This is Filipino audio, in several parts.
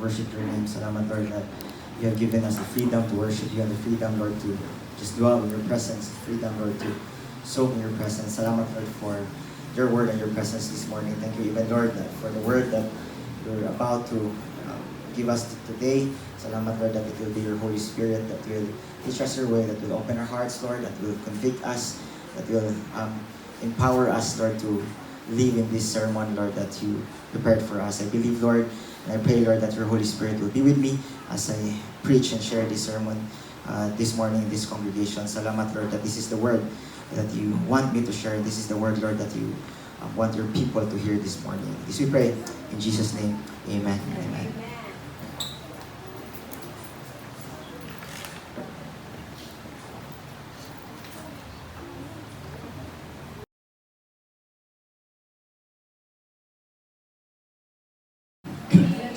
worship your name. Salamat, Lord, that you have given us the freedom to worship you and the freedom, Lord, to just dwell in your presence, the freedom, Lord, to soak in your presence. Salamat, Lord, for your word and your presence this morning. Thank you even, Lord, that for the word that you're about to give us today. Salamat, Lord, that it will be your Holy Spirit that will teach us your way, that will open our hearts, Lord, that will convict us, that will empower us, Lord, to live in this sermon, Lord, that you prepared for us. I believe, Lord, and I pray, Lord, that your Holy Spirit will be with me as I preach and share this sermon this morning in this congregation. Salamat, Lord, that this is the word that you want me to share. This is the word, Lord, that you want your people to hear this morning. This we pray in Jesus' name. Amen. Amen.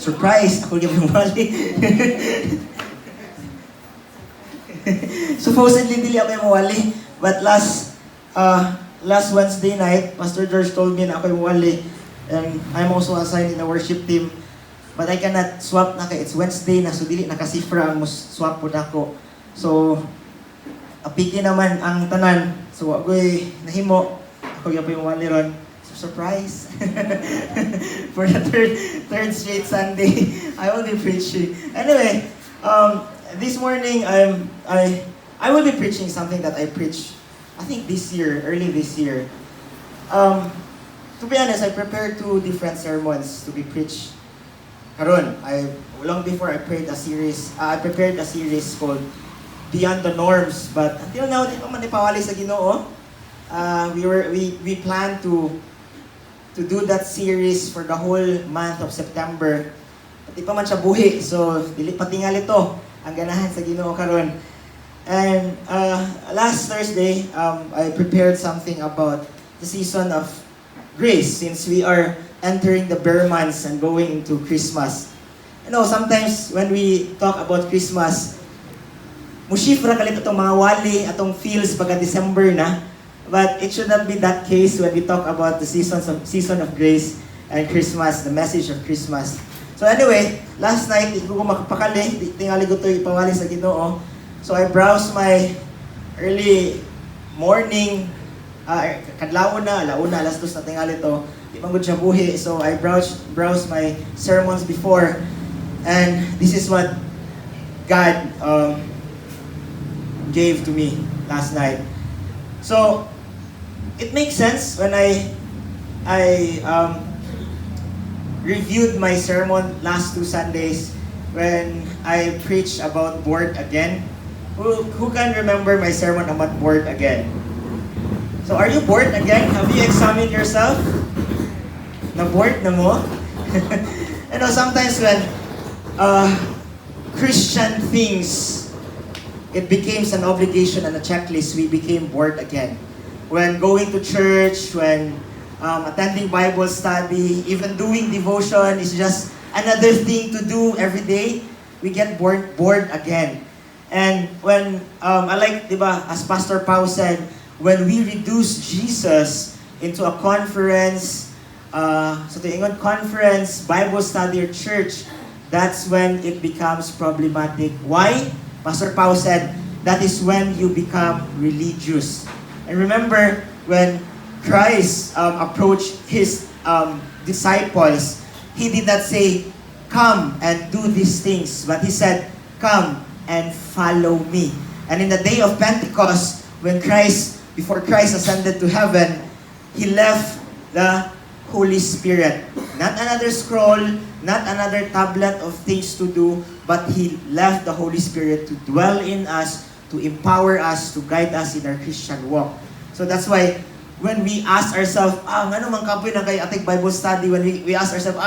Surprise! Ako yung mali. Supposedly, dili ako yung mawali. But last Wednesday night, Pastor George told me na ako yung mawali. And I'm also assigned in the worship team. But I cannot swap na kay it's Wednesday na. So, dili nakasifra ang swap po na ako. So, apiki naman ang tanan. So, ako'y nahimo. Ako yung mawali ron. Surprise! For the third straight Sunday, I will be preaching. Anyway, this morning I will be preaching something that I preached, I think early this year. To be honest, I prepared 2 different sermons to be preached. Karon, long before I prepared a series called Beyond the Norms. But until now, di pa man ipawali sa Ginoo. We planned to do that series for the whole month of September. Pati pa man siya buhi, so dili patingal ito ang ganahan sa Ginoo karon. And last Thursday, I prepared something about the season of grace since we are entering the bare months and going into Christmas. You know, sometimes when we talk about Christmas, mushifra kalit itong mga wali, atong feels pagka December na. But it should not be that case when we talk about the season of grace and Christmas, the message of Christmas. So anyway, last night, hindi ko makapakali, tingali ko ito ipawali sa Ginoo. So I browsed my early morning, kadlaw na, alauna, alas 2 na tingali ito, di man gud siya buhi. So I browsed my sermons before, and this is what God gave to me last night. So, it makes sense when I reviewed my sermon last 2 Sundays when I preached about born again. Who can remember my sermon about born again? So, are you born again? Have you examined yourself? Na-born na mo? You know, sometimes when Christian things, it becomes an obligation and a checklist, we became born again. When going to church, when attending Bible study, even doing devotion is just another thing to do every day, we get born again. And when, I like, diba, as Pastor Pao said, when we reduce Jesus into a conference, so the conference, Bible study, or church, that's when it becomes problematic. Why? Pastor Pao said, that is when you become religious. And remember, when Christ approached his disciples, he did not say, come and do these things, but he said, come and follow me. And in the day of Pentecost, before Christ ascended to heaven, he left the Holy Spirit. Not another scroll, not another tablet of things to do, but he left the Holy Spirit to dwell in us, to empower us, to guide us in our Christian walk. So that's why when we ask ourselves, ngano man kapoy na kay ating Bible study, when we ask ourselves,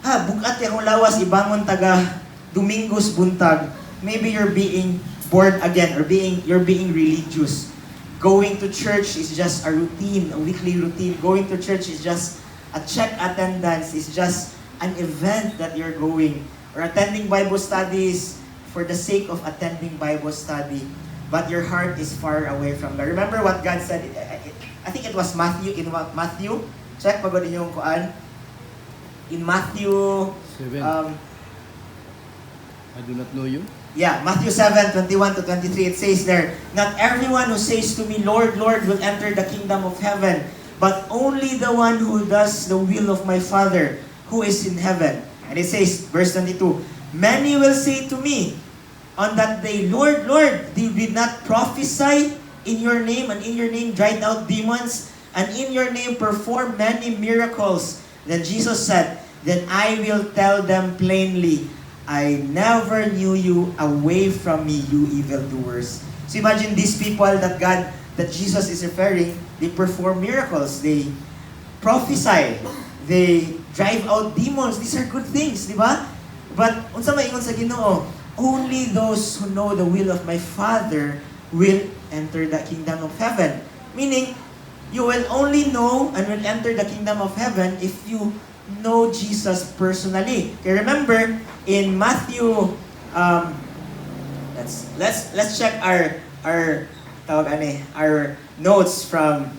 bukat yung lawas, ibangon taga Domingos buntag, maybe you're being born again, or you're being religious. Going to church is just a routine, a weekly routine. Going to church is just a check attendance, is just an event that you're going. Or attending Bible studies for the sake of attending Bible study, but your heart is far away from God. Remember what God said? I think it was Matthew. Check pagod inyong kuan. In Matthew 7. I do not know you. Yeah, Matthew 7:21-23, it says there, "Not everyone who says to me, Lord, Lord, will enter the kingdom of heaven, but only the one who does the will of my Father who is in heaven." And it says, verse 22, "Many will say to me on that day, Lord, Lord, did we not prophesy in your name, and in your name drive out demons, and in your name perform many miracles?" Then Jesus said, "Then I will tell them plainly, I never knew you, away from me, you evildoers." So imagine these people that Jesus is referring, they perform miracles, they prophesy, they drive out demons. These are good things, di ba? But unsa maingon sa Ginoo, only those who know the will of my Father will enter the kingdom of heaven. Meaning, you will only know and will enter the kingdom of heaven if you know Jesus personally. Okay, remember in Matthew, let's check our notes from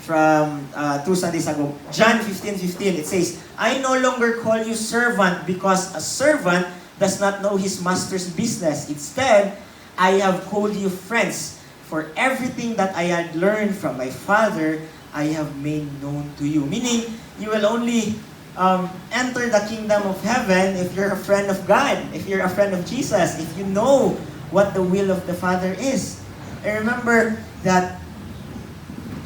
2 Sundays ago. John 15:15, it says, "I no longer call you servant, because a servant does not know his master's business. Instead, I have called you friends, for everything that I had learned from my Father, I have made known to you." Meaning, you will only enter the kingdom of heaven if you're a friend of God, if you're a friend of Jesus, if you know what the will of the Father is. And remember that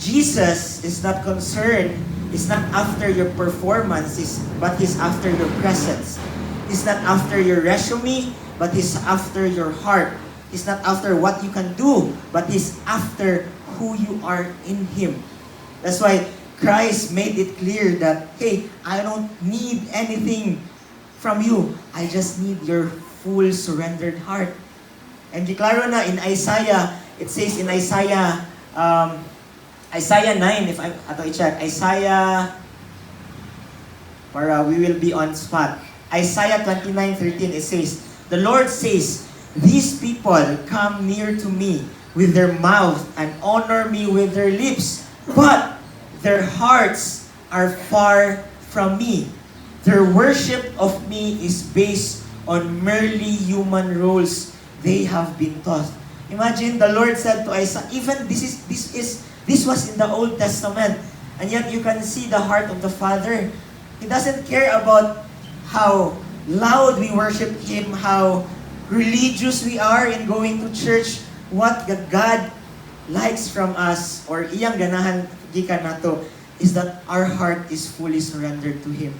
Jesus is not concerned, is not after your performance, but He's after your presence. He's not after your resume, but He's after your heart. He's not after what you can do, but He's after who you are in Him. That's why Christ made it clear that, hey, I don't need anything from you. I just need your full surrendered heart. And giklaro na in Isaiah, it says in Isaiah 9, if I i-check, Isaiah, para we will be on spot. Isaiah 29:13, it says, "The Lord says, these people come near to me with their mouth and honor me with their lips, but their hearts are far from me. Their worship of me is based on merely human rules they have been taught." Imagine the Lord said to Isaiah, even this was in the Old Testament, and yet you can see the heart of the Father. He doesn't care about how loud we worship Him, how religious we are in going to church. What God likes from us, or iyang ganahan gikan nato, is that our heart is fully surrendered to Him.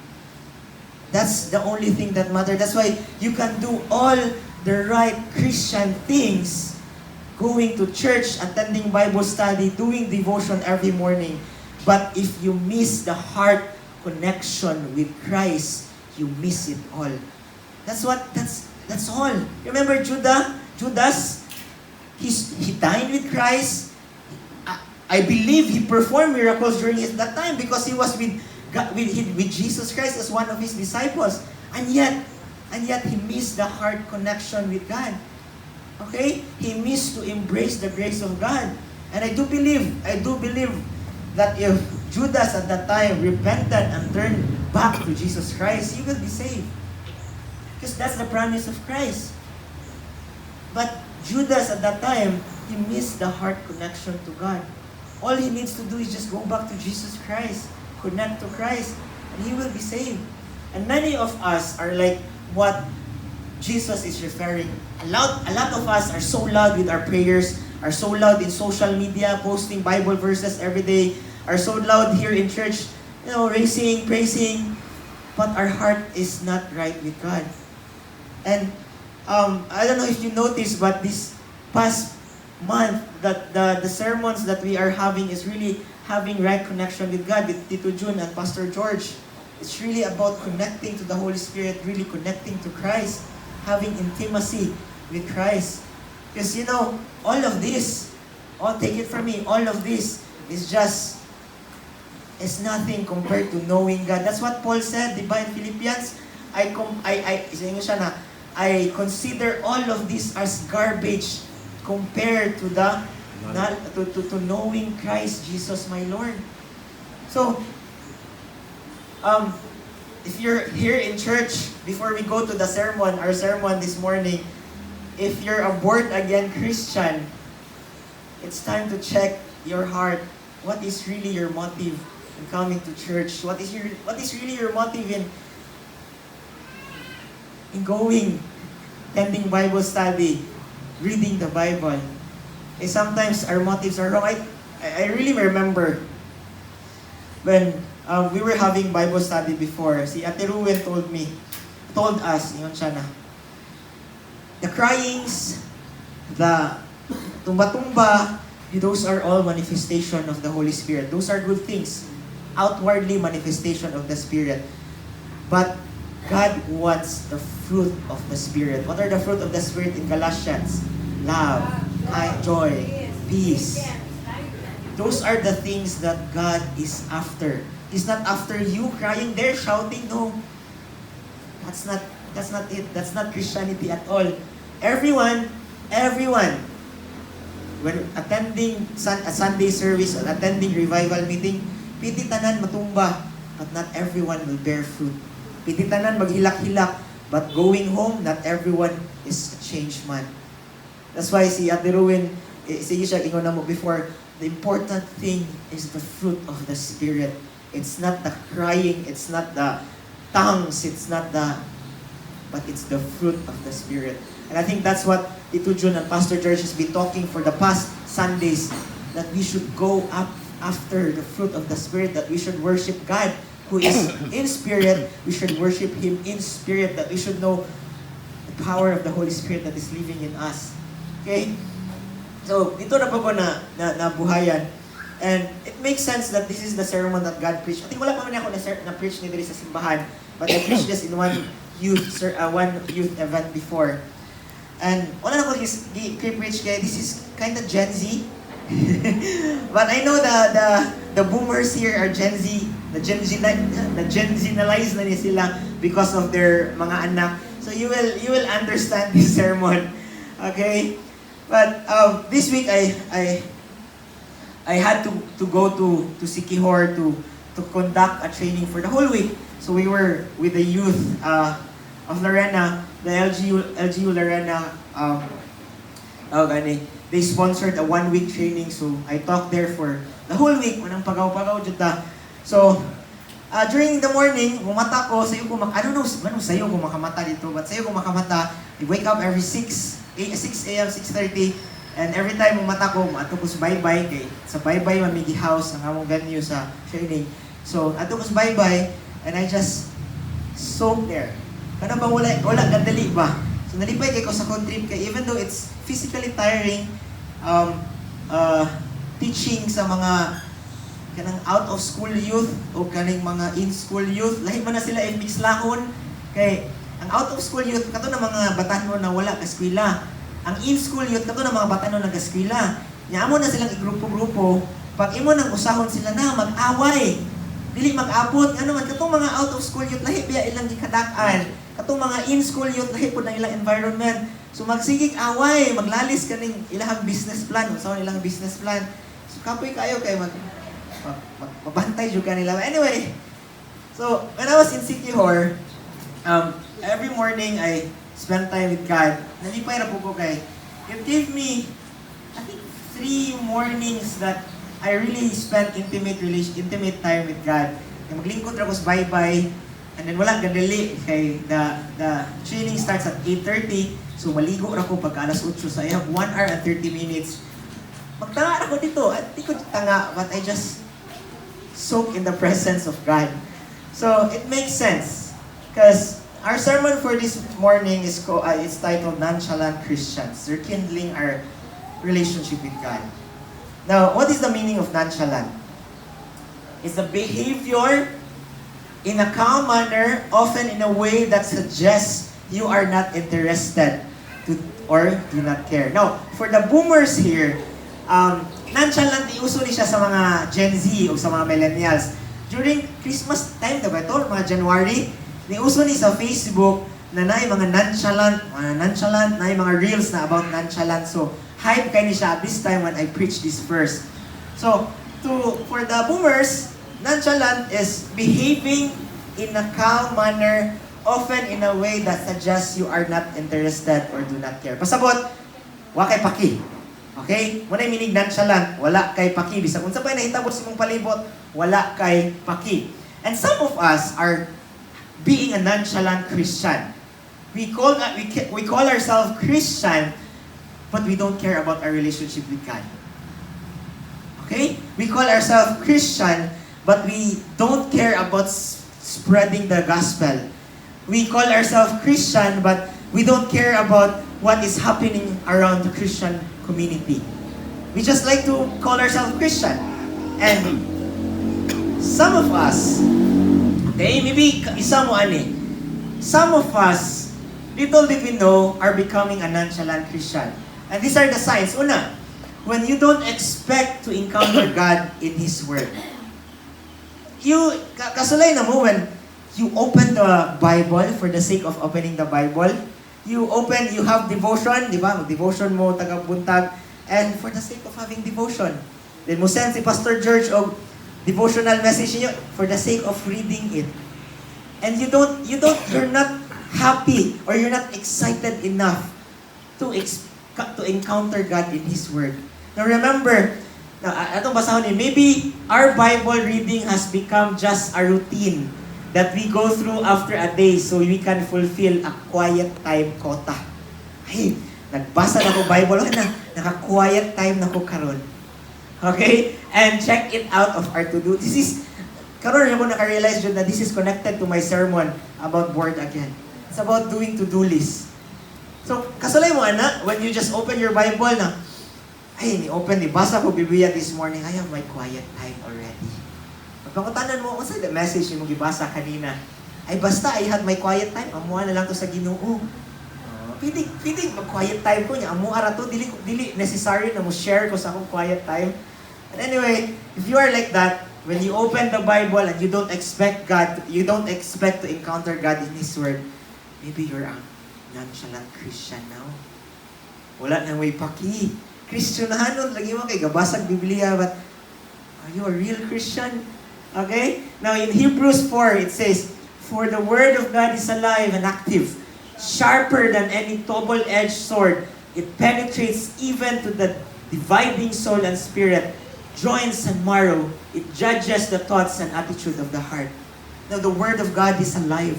That's the only thing that matters. That's why you can do all the right Christian things, going to church, attending Bible study, doing devotion every morning. But if you miss the heart connection with Christ, you miss it all. That's all. Remember Judas? He dined with Christ. I believe he performed miracles during that time because he was with Jesus Christ as one of his disciples. And yet he missed the heart connection with God. Okay? He missed to embrace the grace of God. And I do believe that if Judas at that time repented and turned back to Jesus Christ, he will be saved. Because that's the promise of Christ. But Judas at that time, he missed the heart connection to God. All he needs to do is just go back to Jesus Christ, connect to Christ, and he will be saved. And many of us are like what Jesus is referring. A lot of us are so loud with our prayers, are so loud in social media, posting Bible verses every day, are so loud here in church, praising, but our heart is not right with God. And I don't know if you noticed, but this past month, that the sermons that we are having is really having right connection with God, with Tito Jun and Pastor George. It's really about connecting to the Holy Spirit, really connecting to Christ, having intimacy with Christ. Because all of this, take it from me, all of this is nothing compared to knowing God. That's what Paul said, di ba, in Philippians? I consider all of this as garbage compared to to knowing Christ Jesus my Lord. So if you're here in church, before we go to the sermon, our sermon this morning, if you're a born-again Christian, it's time to check your heart. What is really your motive in coming to church? What is really your motive in going, attending Bible study, reading the Bible? Sometimes our motives are wrong. I really remember when we were having Bible study before, si Ate Ruwen told us, yun siya na, the cryings, the tumba-tumba, those are all manifestation of the Holy Spirit. Those are good things. Outwardly manifestation of the Spirit. But God wants the fruit of the Spirit. What are the fruit of the Spirit in Galatians? Love, joy, peace. Those are the things that God is after. He's not after you crying there, shouting. No. That's not it. That's not Christianity at all. Everyone, when attending a Sunday service or attending revival meeting, piti tanan matumba, but not everyone will bear fruit. Piti tanan maghilak-hilak, but going home, not everyone is a changed man. That's why si Ate Ruwen, sige siya, ingon na mo before, the important thing is the fruit of the Spirit. It's not the crying, it's not the tongues, but it's the fruit of the Spirit. And I think that's what Tito Jun and Pastor George has been talking for the past Sundays, that we should go up after the fruit of the Spirit, that we should worship God who is in Spirit. We should worship Him in Spirit, that we should know the power of the Holy Spirit that is living in us. Okay? So, dito na po ko nabuhayan. And it makes sense that this is the sermon that God preached. I think wala pa man ako na-preach ni diri sa simbahan, but I preached this in one youth event before. And wala na ko preach kaya this is kind of Gen Z. But I know the boomers here are Gen Z. The Gen Z-nalize na niya sila because of their mga anak. So you will understand this sermon. Okay? But this week I had to go to Siquijor to conduct a training for the whole week. So we were with the youth of Lorena, the LGU Lorena. They sponsored a 1-week training, so I talked there for the whole week. Manang pagaw-pagaw juta. So during the morning, bumata ko, sayo ko I don't know sayo ko makamata dito, but sayo ko makamata. I wake up every 6 a.m., 6:30, and every time bumata ko, ato ko sa baybay, kay sa baybay mamigi house ang among venue sa training. So ato ko sa baybay, and I just soak there. Kana ba wala kadali ba? So nalipay kay ko sa trip kay even though it's physically tiring, teaching sa mga kanang out of school youth o kaning mga in school youth, lahi man na sila mix lahon kay ang out of school youth kato na mga batanon na wala ka eskwela. Ang in school youth kato na mga batanon nag-eskwela. Nya amo na silang igrupo-grupo, pag imo nang usahon sila na mag-away. Dili mag-abot ano man katong mga out of school youth lahi biya ilang gikadak-an. Katong mga in school youth lahi pud na ilang environment. So magsigig away, maglalis kaning ilang business plan, unsa ilang business plan. So kapoy kayo kay mabantay jud kanila. Anyway, so when I was in Siquijor, every morning I spend time with God. Nalipay ra po ko kay it gave me I think 3 mornings that I really spent intimate time with God. Maglingkod ra ko sa baybay, and then wala gadali kay the training starts at 8:30. So maligo ra ko pagka alas 8, so I have 1 hour and 30 minutes. Magtanga ra ko dito, at di ko tanga, but I just soak in the presence of God. So it makes sense because our sermon for this morning is it's titled Nonchalant Christians, rekindling our relationship with God. Now, what is the meaning of nonchalant? It's a behavior in a calm manner, often in a way that suggests you are not interested or do not care. Now, for the boomers here, nonchalant iuso ni siya sa mga Gen Z o sa mga millennials. During Christmas time, diba ito, mga January, niuso ni sa Facebook na naay mga nonchalant, naay mga reels na about nonchalant. So, hype kay ni siya this time when I preach this verse. So, for the boomers, nonchalant is behaving in a calm manner, often in a way that suggests you are not interested or do not care. Pasabot, wa kay paki. Okay? Muna yung minig nonchalant, wala kay paki. Bisag kung sa pa'y nahitabot sa mong palibot, wala kay paki. And some of us are being a nonchalant Christian. We call ourselves Christian, but we don't care about our relationship with God. Okay? We call ourselves Christian, but we don't care about spreading the gospel. We call ourselves Christian, but we don't care about what is happening around the Christian community. We just like to call ourselves Christian. And some of us, okay, maybe isa mo ani, some of us, little did we know, are becoming a nonchalant Christian. And these are the signs. Una, when you don't expect to encounter God in His Word. Kasulay na mo when you open the Bible for the sake of opening the Bible. You have devotion, di ba? Devotion mo, tagabuntag, and for the sake of having devotion. Then mo send si Pastor George og devotional message niyo for the sake of reading it. And you're not happy or you're not excited enough to encounter God in His Word. Now remember, atong basahon maybe our Bible reading has become just a routine that we go through after a day so we can fulfill a quiet time quota. Hey, nagbasa na ko Bible, naka-quiet time na ko karon. Okay? And check it out of our to-do. Karon ako naka-realize dyan na this is connected to my sermon about born again. It's about doing to-do list. So, kasulay mo, when you just open your Bible na, basa ko Biblia this morning, I have my quiet time already. Pagkakutanan mo, kung the message yung gibasa kanina, basta I had my quiet time, amuha na lang to sa Ginoo. Piling mag-quiet time ko niya, amuha ra to, dili necessary na mo share ko sa akong quiet time. And anyway, if you are like that, when you open the Bible and you don't expect to encounter God in His Word, maybe you're a nonchalant Christian now. Wala nang way paki. Kristyonahanon, lagi mo kay gabasag Biblia, but are you a real Christian? Okay? Now in Hebrews 4, it says, "For the word of God is alive and active, sharper than any double-edged sword. It penetrates even to the dividing soul and spirit, joints and marrow. It judges the thoughts and attitude of the heart." Now the word of God is alive.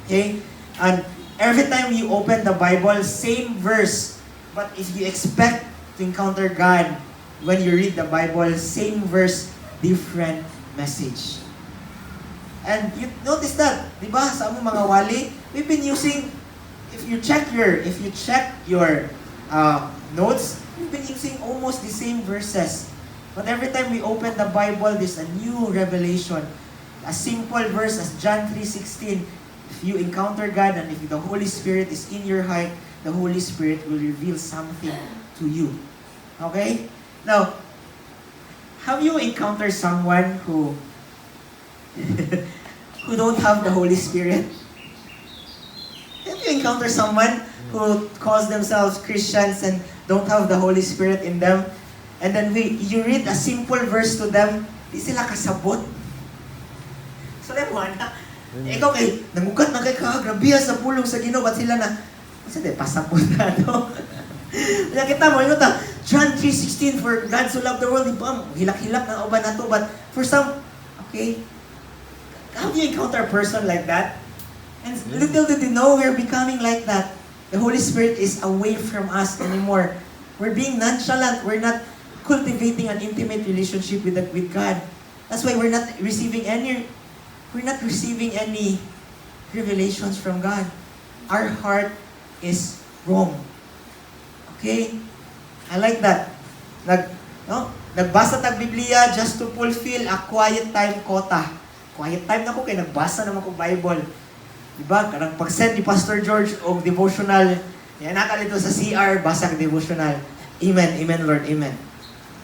Okay? And every time you open the Bible, same verse. But if you expect to encounter God when you read the Bible, same verse, different message. And you notice that, di ba, sa among mga wali, we've been using, if you check your notes, we've been using almost the same verses. But every time we open the Bible, there's a new revelation. A simple verse as John 3:16. If you encounter God and if the Holy Spirit is in your heart, the Holy Spirit will reveal something to you. Okay? Now, have you encountered someone who don't have the Holy Spirit? Have you encountered someone who calls themselves Christians and don't have the Holy Spirit in them? And then you read a simple verse to them, di sila kasabot. So, ikaw nangugat na kay grabe sa pulong sa Ginoo, ba't sila na, pasabot na to. Nakita mo, John 3:16, "For God so loved the world," hilak-hilak na uban na to. But for some, okay, how do you encounter a person like that? And little did you know, we're becoming like that. The Holy Spirit is away from us anymore. We're being nonchalant. We're not cultivating an intimate relationship with God. That's why we're not receiving any revelations from God. Our heart is wrong. Okay? I like that. Nagbasa tag Biblia just to fulfill a quiet time quota. Quiet time na ko kay nagbasa naman ko Bible. Diba? Karang pag-send ni Pastor George o devotional, yan naka dito sa CR, basa ka devotional. Amen, amen Lord, amen.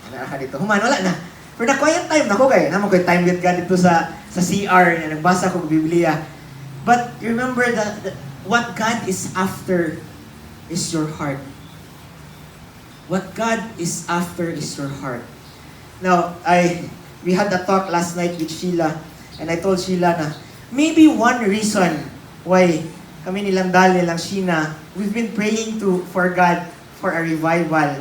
Naka dito. Wala na. For the quiet time na ko kay, naman ko time with God dito sa CR, na nagbasa ko Biblia. But remember that what God is after is your heart. What God is after is your heart. Now, we had a talk last night with Sheila, and I told Sheila na, Maybe one reason why kami nilang Dal, nilang Sheena, we've been praying for God for a revival.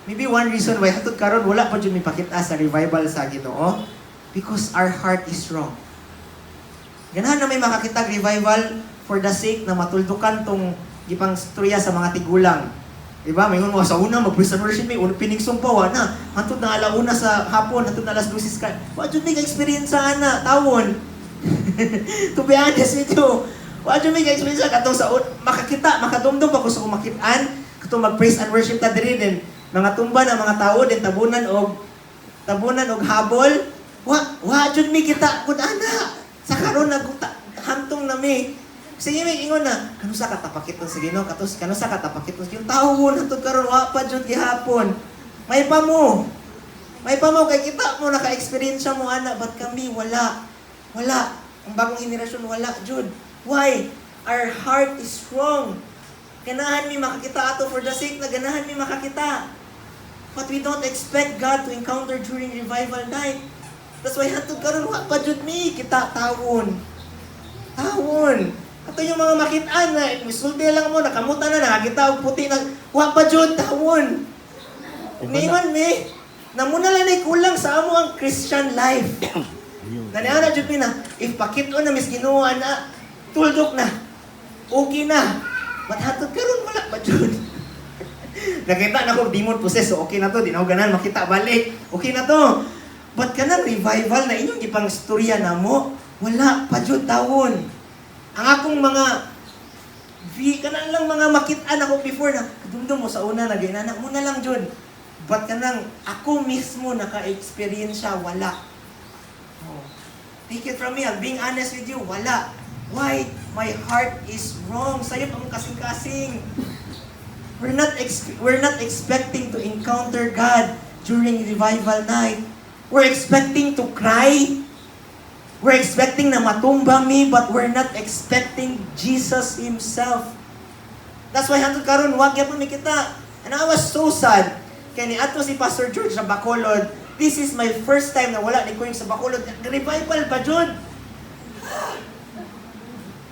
Maybe one reason why hatod karon wala pa jud mipakita sa revival sa Ginoo because our heart is wrong. Ganahan na may makakita revival for the sake na matuldukan tong gipang storya sa mga tigulang. Diba? May mga sa una, mag-praise and worship, may pinigsong pa, na. Hantod na alauna sa hapon, hantod na alas 12 ka. Wadyo may ka-experience sa ana, tawon. To be honest with you, wadyo may ka-experience sa katong sa makakita, makadumdum pa ko sa kumakitaan, katong mag-praise and worship ta diri din. Mga tumba ng mga tao din, tabunan og habol. Wadyo may kita, kun ana. Sa karon hantong nami. Sige may ingon na, kano sa katapakiton sa Ginoo, kano sa katapakiton sa Ginoo, taon hatod karon wa pa jud gihapon. May pa mo kay kita mo naka-experience mo ana, but kami wala. Ang bagong henerasyon wala jud. Why? Our heart is wrong. Ganahan mi makakita ato for the sake na ganahan mi makakita. But we don't expect God to encounter during revival night. That's why hatod karon wa pa jud mi kita tawon. Ato yung mga makitaan na, misulti lang mo, nakamutan na, nakakita og puti na, wa pa jud tawon. Ningon mi, namuna lang na kulang sa amo ang Christian life. Naniana jud mi na, if pakito na mis Ginoo na, tuldok na, okay na. But hatod karon wala pa jud. Nakita na ko demon possess, so okay na to, di na ko ganan makita balik. Okay na to. But kanang revival na inyong ipang storya na mo, wala pa jud tawon. Ang akong kanang lang mga makitaan ako before na, dumdum mo sa una na ginana, muna lang jud. But kanang ako mismo naka-experience siya, wala. Oh. Take it from me, I'm being honest with you, wala. Why? My heart is wrong. Sayop ang kasing-kasing. We're not expecting to encounter God during revival night. We're expecting to cry. We're expecting na matumba mi, but we're not expecting Jesus Himself. That's why hantod karon wag gyapon mi kita. And I was so sad. Kaya ni ato si Pastor George sa Bacolod, this is my first time na wala ni ko yung sa Bacolod. Revival pa jud.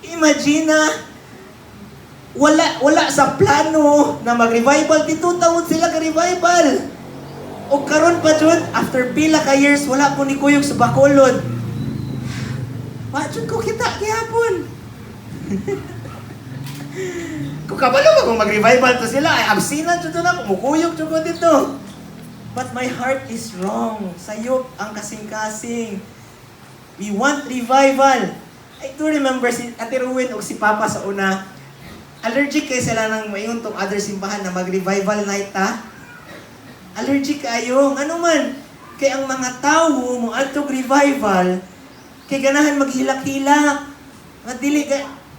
Imagine wala sa plano na mag-revival dito taon sila ka-revival. O karon pa jud after pila ka years wala ko ni kuyog sa Bacolod. Wajud ko kita gihapon. Kung kabalo ba kung mag-revival to sila, ay absinan jud na, kumukuyog jud ko dito. But my heart is wrong. Sayop ang kasing-kasing. We want revival. I do remember si Ate Ruin o si Papa sa una, allergic kayo sila ng mayon tong other simbahan na mag-revival night ha. Allergic kayo. Ano man? Kaya ang mga tao mo atog revival, kay ganahan maghilak-hilak.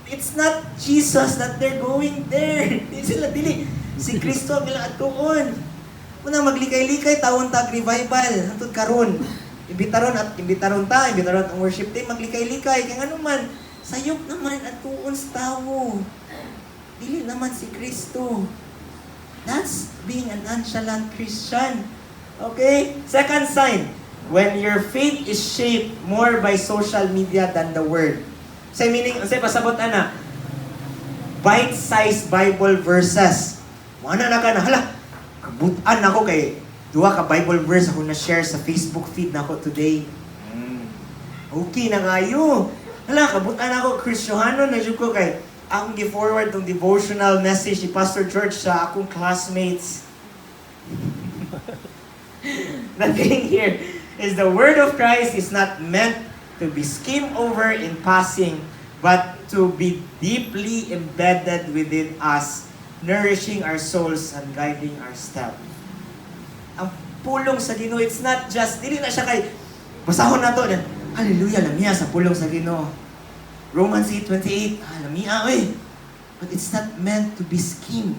It's not Jesus that they're going there. Di sila dili. Si Kristo ang ilang atuon. Muna maglikay-likay, tawon tag revival. Hantod karon. Imbitaron ang worship day, maglikay-likay. Kaya ano man, sayop naman atuon sa tao. Dili naman si Kristo. That's being an nonchalant Christian. Okay? Second sign. When your faith is shaped more by social media than the Word. Say meaning, say pasabot ana, bite-sized Bible verses. Mana na ka na, hala, kabutan ako kay, duha ka Bible verse ako na-share sa Facebook feed na ako today. Okay na kayo. Hala, kabutan ako, Kristohano na ko kay, akong gi-forward tong devotional message ni Pastor George sa akong classmates. The thing here is the word of Christ is not meant to be skimmed over in passing, but to be deeply embedded within us, nourishing our souls and guiding our steps. Ang pulong sa Ginoo, it's not just, dili na siya kay, basahon na to, hallelujah, lamia sa pulong sa Ginoo. Romans 8:28, lamia, but it's not meant to be skimmed.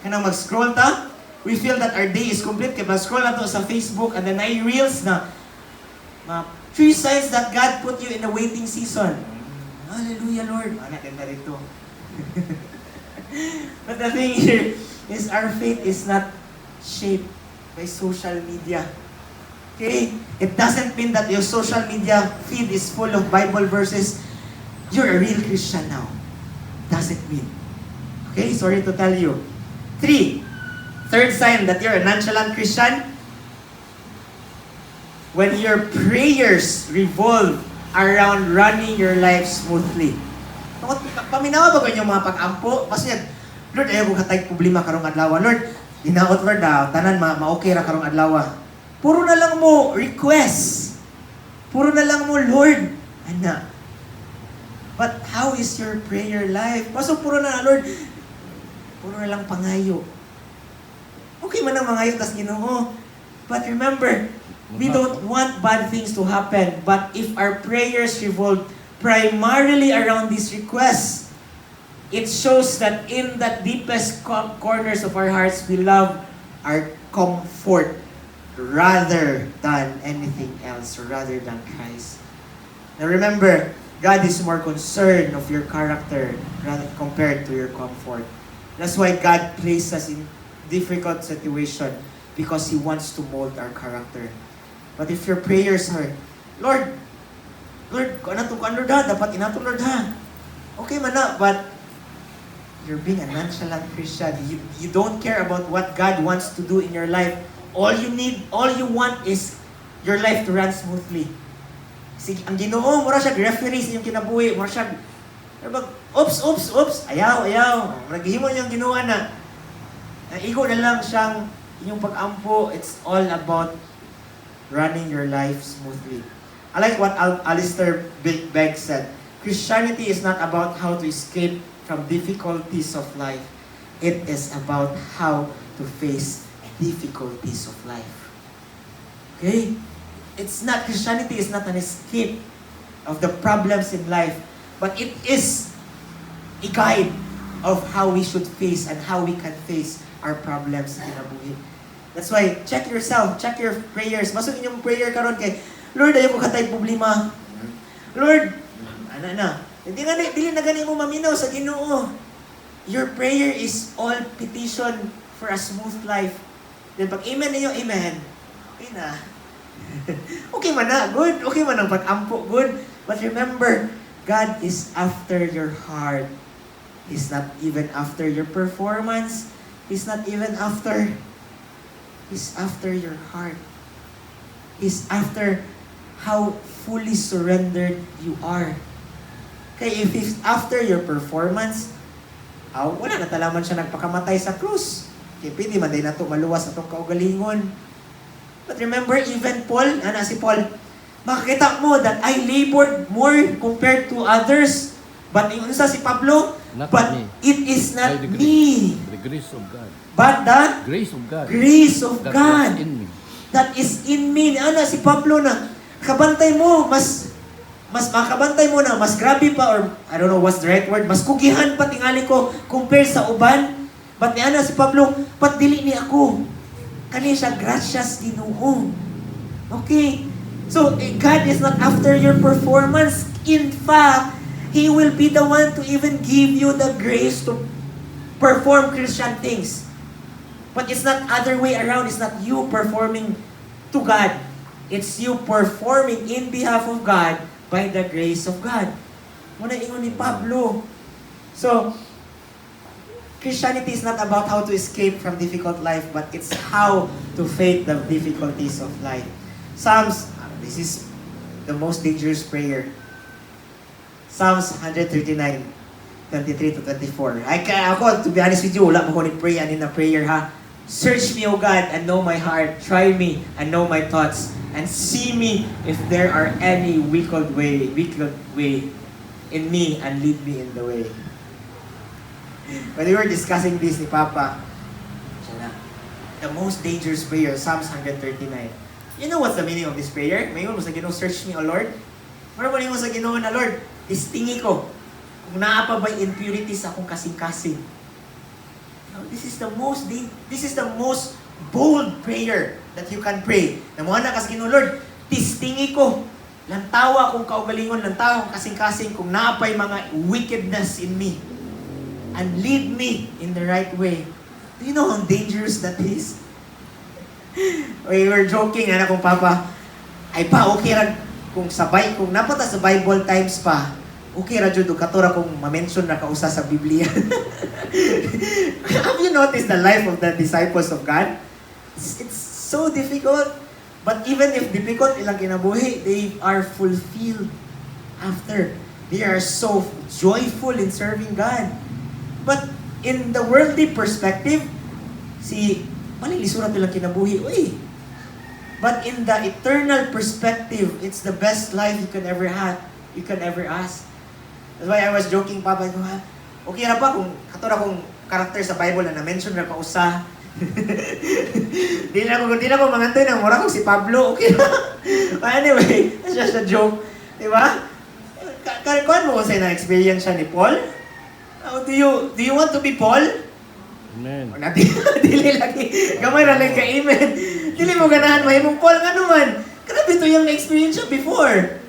Kanang mag-scroll ta, we feel that our day is complete. Kaya mag-scroll na to sa Facebook and then ay reels na 3 signs that God put you in a waiting season. Hallelujah, Lord. Natin na rito. But the thing here is our faith is not shaped by social media. Okay? It doesn't mean that your social media feed is full of Bible verses. you're a real Christian now. Doesn't mean. Okay, sorry to tell you. Third sign that you're a nonchalant Christian, when your prayers revolve around running your life smoothly. Paminawa ba yung mga pag-ampo? Kasi Lord, ayaw ko katay problema karong adlaw. Lord, dinaot Lord tanan ma-okay ra karong adlaw. Puro na lang mo request. Puro na lang mo Lord. Ana. But how is your prayer life? Paso puro na Lord. Puro na lang pangayo. Okay man ang mangayo tas Ginoo. But remember, we don't want bad things to happen. But if our prayers revolve primarily around these requests, it shows that in the deepest corners of our hearts, we love our comfort rather than anything else, rather than Christ. Now remember, God is more concerned of your character rather compared to your comfort. That's why God places us in difficult situation, because He wants to mold our character. But if your prayers are, Lord, kung ano itong Lord ha, dapat inato Lord ha. Okay man na, but you're being a nonchalant Christian. You don't care about what God wants to do in your life. All you want is your life to run smoothly. Sige, ang Ginoo, mura siya referee sa iyong kinabuhi, mura siya, oops, ayaw. Naghihimo niyang Ginoo na. Igo na lang siyang inyong pag-ampo. It's all about running your life smoothly. I like what Alistair Begg said. Christianity is not about how to escape from difficulties of life. It is about how to face difficulties of life. Okay? Christianity is not an escape of the problems in life, but it is a guide of how we should face and how we can face our problems in our buhay. That's why, check yourself, check your prayers. Masuk inyong prayer karon kay, Lord, ayaw ko katay problema. Lord, dili na gani mo maminaw sa Ginoo. Your prayer is all petition for a smooth life. Then pag amen niyo, amen. Okay na. Okay man na, good. Okay man ang pag-ampo, good. But remember, God is after your heart. He's not even after your performance. He's not even after. He's after your heart. He's after how fully surrendered you are. Okay, if He's after your performance, wala na talaman siya nagpakamatay sa krus. Okay, pwede man din na ito maluwas na itong kaugalingon. But remember, even Paul, si Paul, makikita mo that I labored more compared to others. But yung isa si Pablo, but it is not me. The grace of God. But the Grace of God. Grace of God. In me. That is in me. Si Pablo na, kabantay mo, mas makabantay mo na, mas grabe pa, or I don't know what's the right word, mas kugihan pa tingali ko compare sa uban. But si Pablo, pat dili ni ako. Kani siya, gracias Ginoo. Okay. So, God is not after your performance. In fact, He will be the one to even give you the grace to perform Christian things. But it's not other way around. It's not you performing to God. It's you performing in behalf of God by the grace of God. Muna ingon ni Pablo. So, Christianity is not about how to escape from difficult life, but it's how to face the difficulties of life. Psalms, this is the most dangerous prayer. Psalms 139, 23 to 24. Ako, to be honest with you, wala mo ko ni-pray anin na prayer ha. Search me, O God, and know my heart. Try me and know my thoughts. And see me if there are any wicked way in me, and lead me in the way. When we were discussing this ni Papa, the most dangerous prayer, Psalms 139. You know what's the meaning of this prayer? Mayon mo sa Ginoo, search me, O Lord. Mara mo sa Ginoo na, Lord, tistingi ko kung naa pa ba'y impurities akong kasing-kasing. This is the most bold prayer that you can pray. Namuha na kas Ginoo, Lord, tistingi ko. Lantawa akong kaugalingon, lantawa akong kasing-kasing kung naa pa'y mga wickedness in me. And lead me in the right way. Do you know how dangerous that is? We were joking, kung Papa, ay pa, okay rin kung napunta sa Bible times pa, okay ra jud katura kung ma-mention na kausa sa Biblia. Have you noticed the life of the disciples of God? It's so difficult. But even if difficult ilang kinabuhi, they are fulfilled after. They are so joyful in serving God. But in the worldly perspective, malilisurat nilang kinabuhi. Uy! But in the eternal perspective, it's the best life you can ever have, you can ever ask. That's why I was joking, Papa, okay na pa kung katura kung karakter sa Bible na na-mention na pausa. Di na ko mangantoy ng mura kung si Pablo, okay na. But anyway, that's just a joke. Diba? Kuhan mo kung sa'yo na-experience siya ni Paul? Do you want to be Paul? Amen. Dili lagi. Gamay na lang ka-amen. Dili mo ganahan mahimong Paul nga naman. Grabe ito yung na-experience siya before.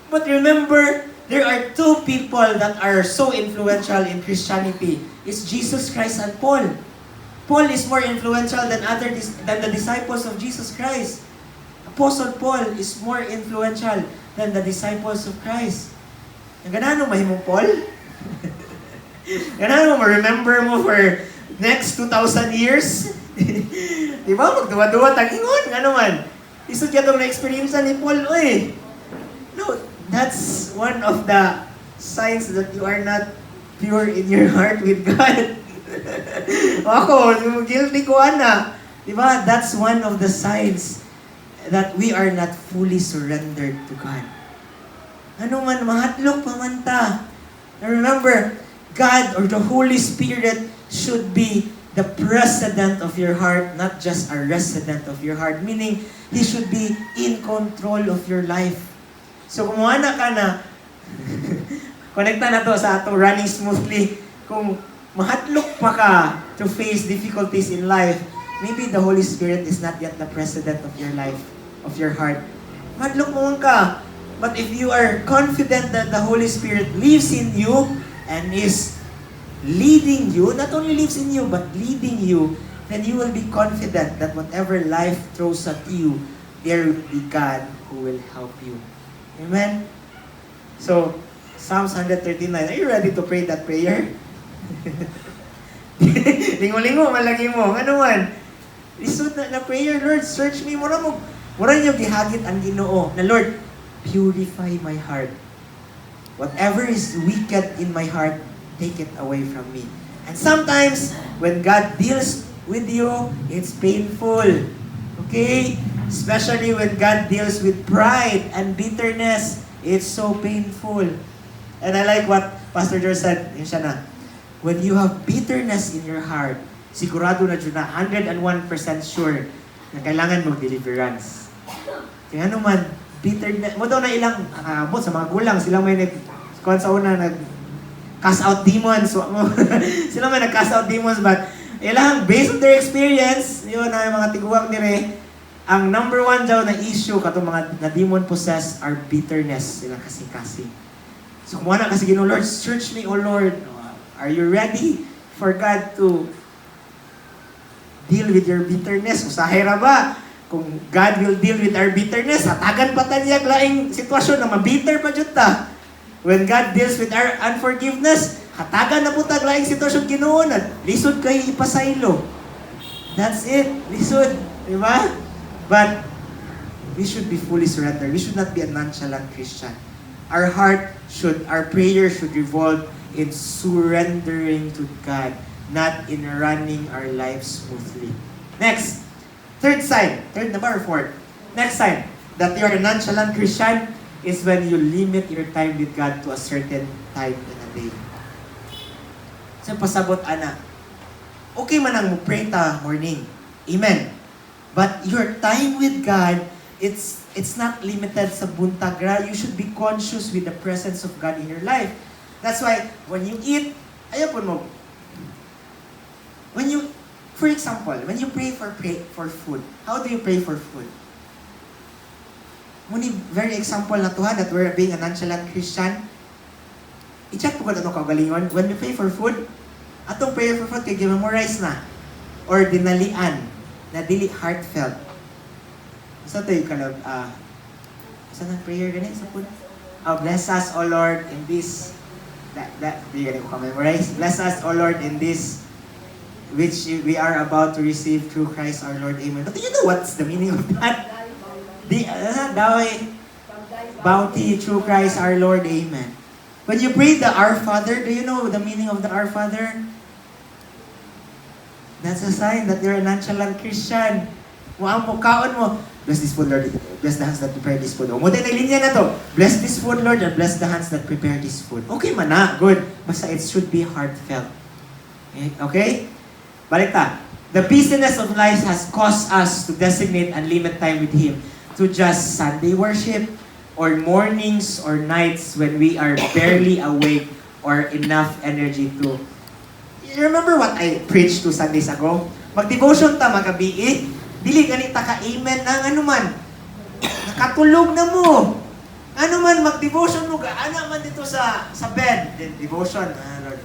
But remember, there are two people that are so influential in Christianity. It's Jesus Christ and Paul. Paul is more influential than the disciples of Jesus Christ. Apostle Paul is more influential than the disciples of Christ. Ganahan mo mahimong Paul? Ganahan mo ma-remember mo for next 2,000 years? Di ba? Magduwa-duwa tangingon. Nga naman. Isod ka itong na-experience ni Paul. Uy. No, that's one of the signs that you are not pure in your heart with God. Ako, guilty ko ana. Di ba? That's one of the signs that we are not fully surrendered to God. Ano man, mahatlok pamanta. Now remember, God or the Holy Spirit should be the president of your heart, not just a resident of your heart. Meaning, He should be in control of your life. So kung wala ka na, konekta na to sa ato running smoothly. Kung mahatlok pa ka to face difficulties in life, maybe the Holy Spirit is not yet the president of your life, of your heart. Mahatlok mo ka. But if you are confident that the Holy Spirit lives in you and is leading you, not only lives in you, but leading you, then you will be confident that whatever life throws at you, there will be God who will help you. Amen? So, Psalms 139, are you ready to pray that prayer? Lingo-lingo, malagi mo. Ano man? Lisod na prayer, Lord, search me. Mura niyo gihagit ang Ginoo na, Lord, purify my heart. Whatever is wicked in my heart, take it away from me. And sometimes, when God deals with you, it's painful. Okay? Especially when God deals with pride and bitterness, it's so painful. And I like what Pastor George said, yun siya na, when you have bitterness in your heart, sigurado na dyan na 101% sure na kailangan mong deliverance. Kaya ano man, bitterness, mo daw na ilang, sa mga gulang, silang may kuhan sa una, cast out demons. Sila may nag-cast out demons, but ilang, based on their experience, yun na yung mga tiguwang nire, ang number one daw na issue katong mga na demon possessed are bitterness. Silang kasing-kasing. So kung wala kasi Ginoo, Lord, search me, O Lord. Are you ready for God to deal with your bitterness? Usahay ra ba? Kung God will deal with our bitterness, hatagan pa tanyag laing sitwasyon na mabitter pa jud ta. When God deals with our unforgiveness, hatagan na po tag laing sitwasyon Ginoo na lisod kay ipasaylo. That's it. Lisod, di ba? But we should be fully surrendered. We should not be a nonchalant Christian. Our prayer should revolve in surrendering to God, not in running our lives smoothly. Next, third number 4. Next sign that you are a nonchalant Christian is when you limit your time with God to a certain time in a day. So pasabot ana, okay man ang mo pray ta morning. Amen. But your time with God, it's not limited sa buntag. You should be conscious with the presence of God in your life. That's why when you eat, for example, when you pray for food, how do you pray for food? Muni very example na tuha that we're being a nonchalant Christian. I-check po ko na itong kagalingon. When we pray for food, atong prayer for food kay memorize na or dinalian na dili heartfelt. Sa ito yung saan ang prayer ganit sa food? Bless us, O Lord, in this, di ganun ko memorize. Bless us, O Lord, in this, which we are about to receive through Christ our Lord. Amen. But do you know what's the meaning of that? Daway, bounty through Christ our Lord. Amen. When you pray the Our Father, do you know the meaning of the Our Father? That's a sign that you're a nonchalant Christian. Muang mo, kaon mo, bless this food, Lord. Bless the hands that prepare this food. O mo din, linya na to. Bless this food, Lord, and bless the hands that prepare this food. Okay man na, good. Basta it should be heartfelt. Okay? Balik ta. The busyness of life has caused us to designate and limit time with Him to just Sunday worship or mornings or nights when we are barely awake or enough energy to. You remember what I preached 2 Sundays ago? Mag-devotion ta magabi dili ganita ka amen nang ano man. Nakatulog na mo. Ano man mag-devotion mo ana man dito sa bed, devotion, Lord.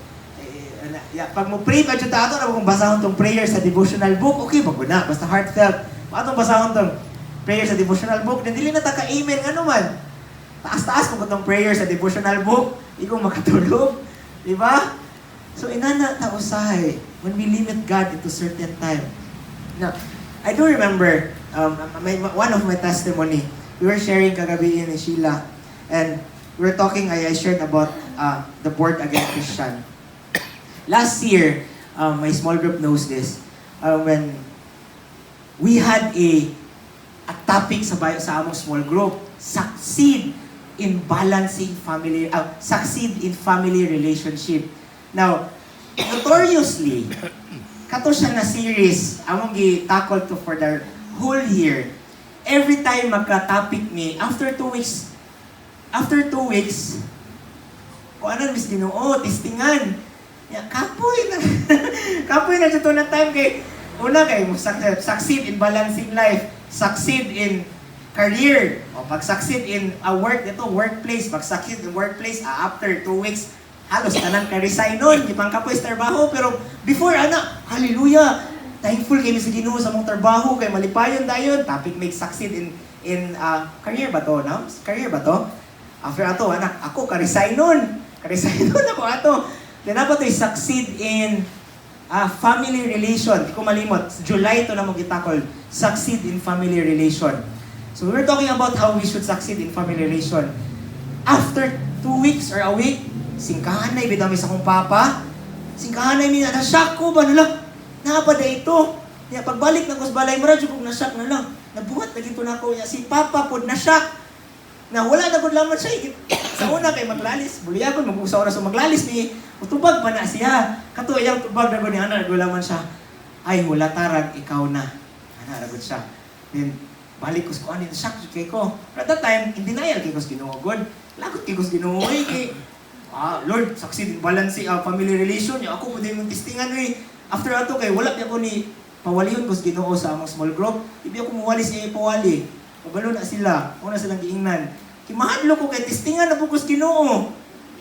Pag mo pray ba jud ta ato na kung basahon tong prayer sa devotional book, okay ba na basta heartfelt. Atong basahon tong prayer sa devotional book, then dili na ta ka amen ano man. Taas-taas mo tong prayer sa devotional book, ikaw makatulog, di ba? So inana ta usahay when we limit God into certain time. Now, I do remember one of my testimony. We were sharing kagabi ni Sheila, and we were talking. I shared about the Born Again Christian. Last year, my small group knows this. When we had a topic sa among small group, succeed in family relationship. Now, notoriously, kato siya na series, among gi-tackle to for the whole year. Every time magka-topic me, after 2 weeks, kung ano mis Ginoo, testingan. Kapoy na dito na time kay, una kay, succeed in balancing life, succeed in career, o pag-succeed in a workplace, pag-succeed in workplace, after 2 weeks, halos tanan ka-resign nun, di pang kapoy sa trabaho, pero before, hallelujah, thankful kay sa Ginoo sa mong trabaho, kay malipayon dayon, topic may succeed in career ba to, no? Career ba to? After ato, ako ka-resign nun ako ato. Then dapat ay succeed in family relation. Di ko malimot, July to na mo gitakol, succeed in family relation. So we were talking about how we should succeed in family relation. After 2 weeks or a week, singkahan na ibidami sa kong papa. Singkahan na ibidami, na-shock ko ba nila? Napada ito. Pagbalik na ko sa balay, maradyo kong na-shock na lang. Nabuhat na dito na ako. Si papa po na-shock. Na wala na po laman siya. Sa una kay maglalis. Buliyagon, mag-usaw na sa maglalis ni utubag pa na siya. Kato, iyang tubag na ko ni Ana, nagulaman siya. Ay, wala tarag, ikaw na. Ana, nagod siya. Then, balik ko sa kuan, na-shock kay ko. At that time, in denial kay ko sa Ginoo. God, lagot kay ko sa Ginoo. Lord, succeed in balancing family relation. Ako mo din mong testingan after ato kay wala niya ko ni pawaliyon ko sa Ginoo sa among small group. Ibi ako muwali siya pawali. Pabalo na sila. Una silang giingnan. Kimahadlo ko kay testingan na po ko sa Ginoo.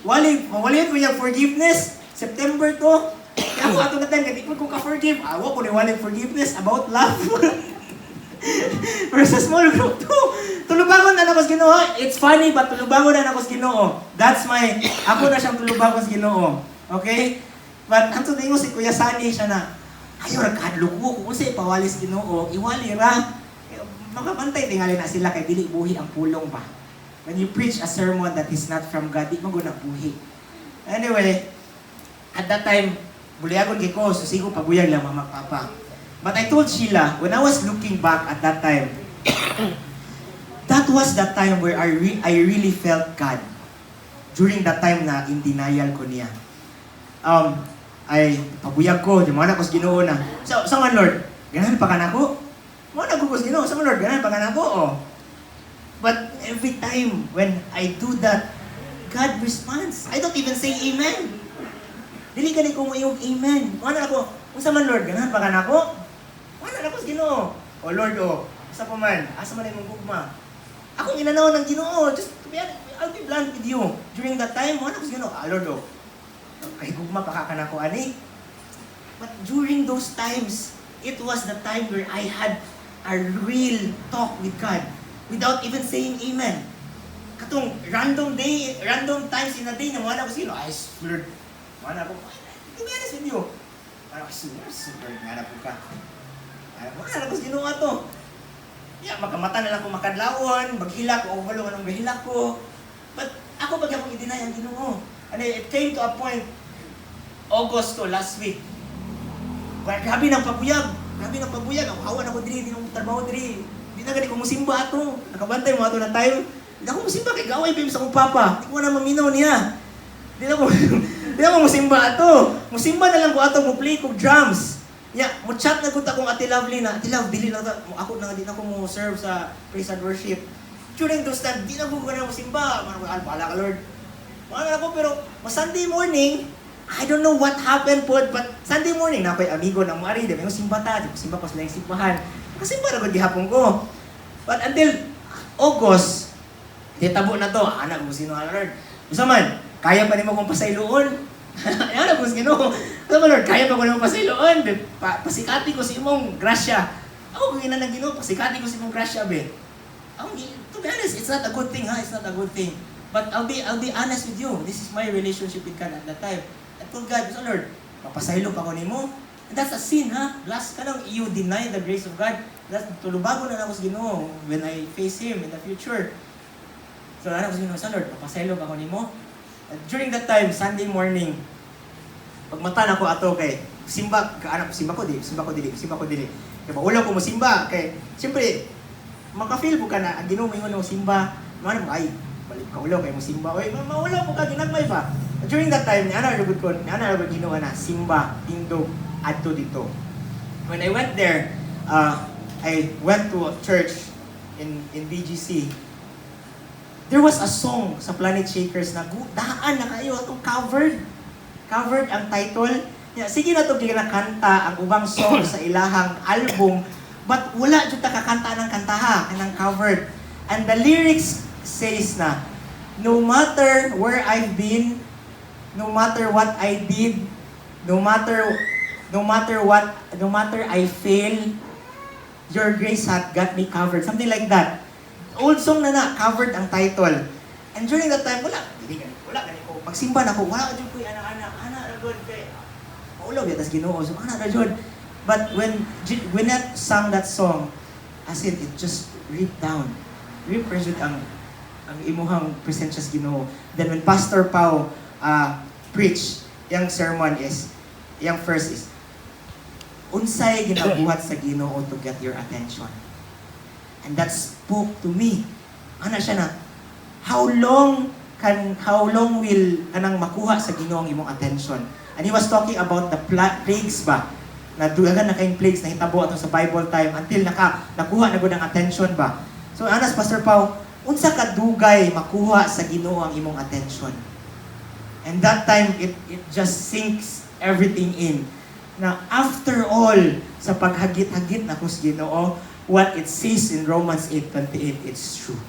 Mawaliyon ko niya forgiveness. September to. Kaya ako ato na time, kaya ko ka-forgive. Awa ko ni waling forgiveness about love. Pero sa small group to, tulubangon na ako sa Ginoo. It's funny, but tulubangon na ako sa Ginoo. That's ako na siyang tulubangon sa Ginoo. Okay? But hanto dingo si Kuya Sani siya na, ayo rakadlo ko, kung sa ipawalis Ginoo, iwali ra. Makabantay tingali na sila kay dili buhi ang pulong ba. When you preach a sermon that is not from God, di mo guna buhi. Anyway, at that time, buliyagon kay ko, susigo pabuyag lang mama papa. But I told Sheila, when I was looking back at that time, that was the time where I really felt God. During that time na in denial ko niya. Ay pabuyag ko, di mo na ko sa Ginoo na. So man Lord, ganahan pa ka na ko? Mo na ko sa Ginoo, sa man Lord, ganahan pa ka na ko? Oh. But every time when I do that, God responds. I don't even say amen. Dili ka ni ko mo yung amen. Mo na ako, unsa man Lord, ganahan pa ka na ko? Wala na ko sa Ginoo. O Lord, asa pa man, asa man imong gugma. Ako ginanaw ng Ginoo. Just to be honest, I'll be blunt with you. During that time, wala ko sa Ginoo. Lord, kay gugma pa ka na ko ani. But during those times, it was the time where I had a real talk with God without even saying amen. katong random day, random times in a day na wala ko sino, I flirt. Wala ko, to be honest with you. Wala ko, super, wala ko ka. Wala ko sino nga to. Yeah, makamata na lang ko makadlawon, maghilak ko, walo anong gahilak ko. But ako bagay akong i-deny ang Ginoo. And it came to a point, August to last week. Grabe ng pabuyag. Ako hawan ako diri, di nang trabaho diri. Di na gani ko musimba ato. Nakabantay mo ato na tayo. Di ako musimba kay gaway bim sa akong papa. Di ko na maminaw niya. Di na ko musimba ato. Musimba na lang ko ato mo play ko drums. Ya, mo chat na gud akong Ate Lovely na, Ate Love, dili lang ako na di na ko mo serve sa praise and worship. During those time, di na ko na musimba. Pala ka Lord. Wala ako pero Sunday morning, I don't know what happened po, but Sunday morning na ako'y amigo ng Mari, di ba yung simba ta, di ko simba pas lang simbahan. Kasi para ko gihapon ko. But until August, tabo na to, anak mo sino ang Lord. Usa man, kaya pa nimo kong pasayloon. Ayan ako sino. Alam mo Lord, kaya pa ko nimo pasayloon. Pasikati ko si imong grasya. Ako kung ina ng Ginoo, pasikati ko si imong grasya be. To be honest, it's not a good thing, ha? It's not a good thing. But I'll be honest with you. This is my relationship with God at that time. I told God, so Lord, mapasaylo pa ko nimo. And that's a sin, ha? Last ka lang, you deny the grace of God. Tulubago na ako sa Ginoo when I face Him in the future. So, anak ko sa Ginoo, so Lord, mapasaylo pa ko nimo. During that time, Sunday morning, pagmata na ko ato kay simba ko dili. Kaya maulaw ko mo simba kay siyempre maka-feel ko ka na ang Ginoo mo simba. Mano ay balik ka ulaw kay mo simba. Oy, maulaw ko ka ginagmay pa. During that time, ana lugod Ginoo na simba tindog adto dito. When I went there, I went to a church in BGC. There was a song sa Planet Shakers na daan na kayo atong covered ang title. Yeah, sige na to kinakanta ang ubang song sa ilahang album, but wala jud ta kakanta ng kantaha kanang covered. And the lyrics says na, no matter where I've been, no matter what I did, no matter I fail, your grace hath got me covered. Something like that. Old song na covered ang title. And during that time, wala gani ko. Pagsimba na ko, wala jud ko ana ragod kay maulaw yatas Ginoo. So ana ragod. But when I sang that song, as in it just ripped down. Represent ang imuhang presensya sa Ginoo. Then when Pastor Pao preach, yung sermon is, yung first is, unsay ginabuhat sa Ginoo to get your attention. And that spoke to me. Ana siya na, how long will kanang makuha sa Ginoo ang imong attention? And he was talking about the plagues ba? Na dugagan na kayong plagues na hitabo ato sa Bible time until nakuha na gud ang attention ba? So anas Pastor Pao, unsa ka dugay makuha sa Ginoo ang imong attention? And that time it just sinks everything in. Na after all sa paghagit-hagit na kus Ginoo, what it says in Romans 8:28, it's true.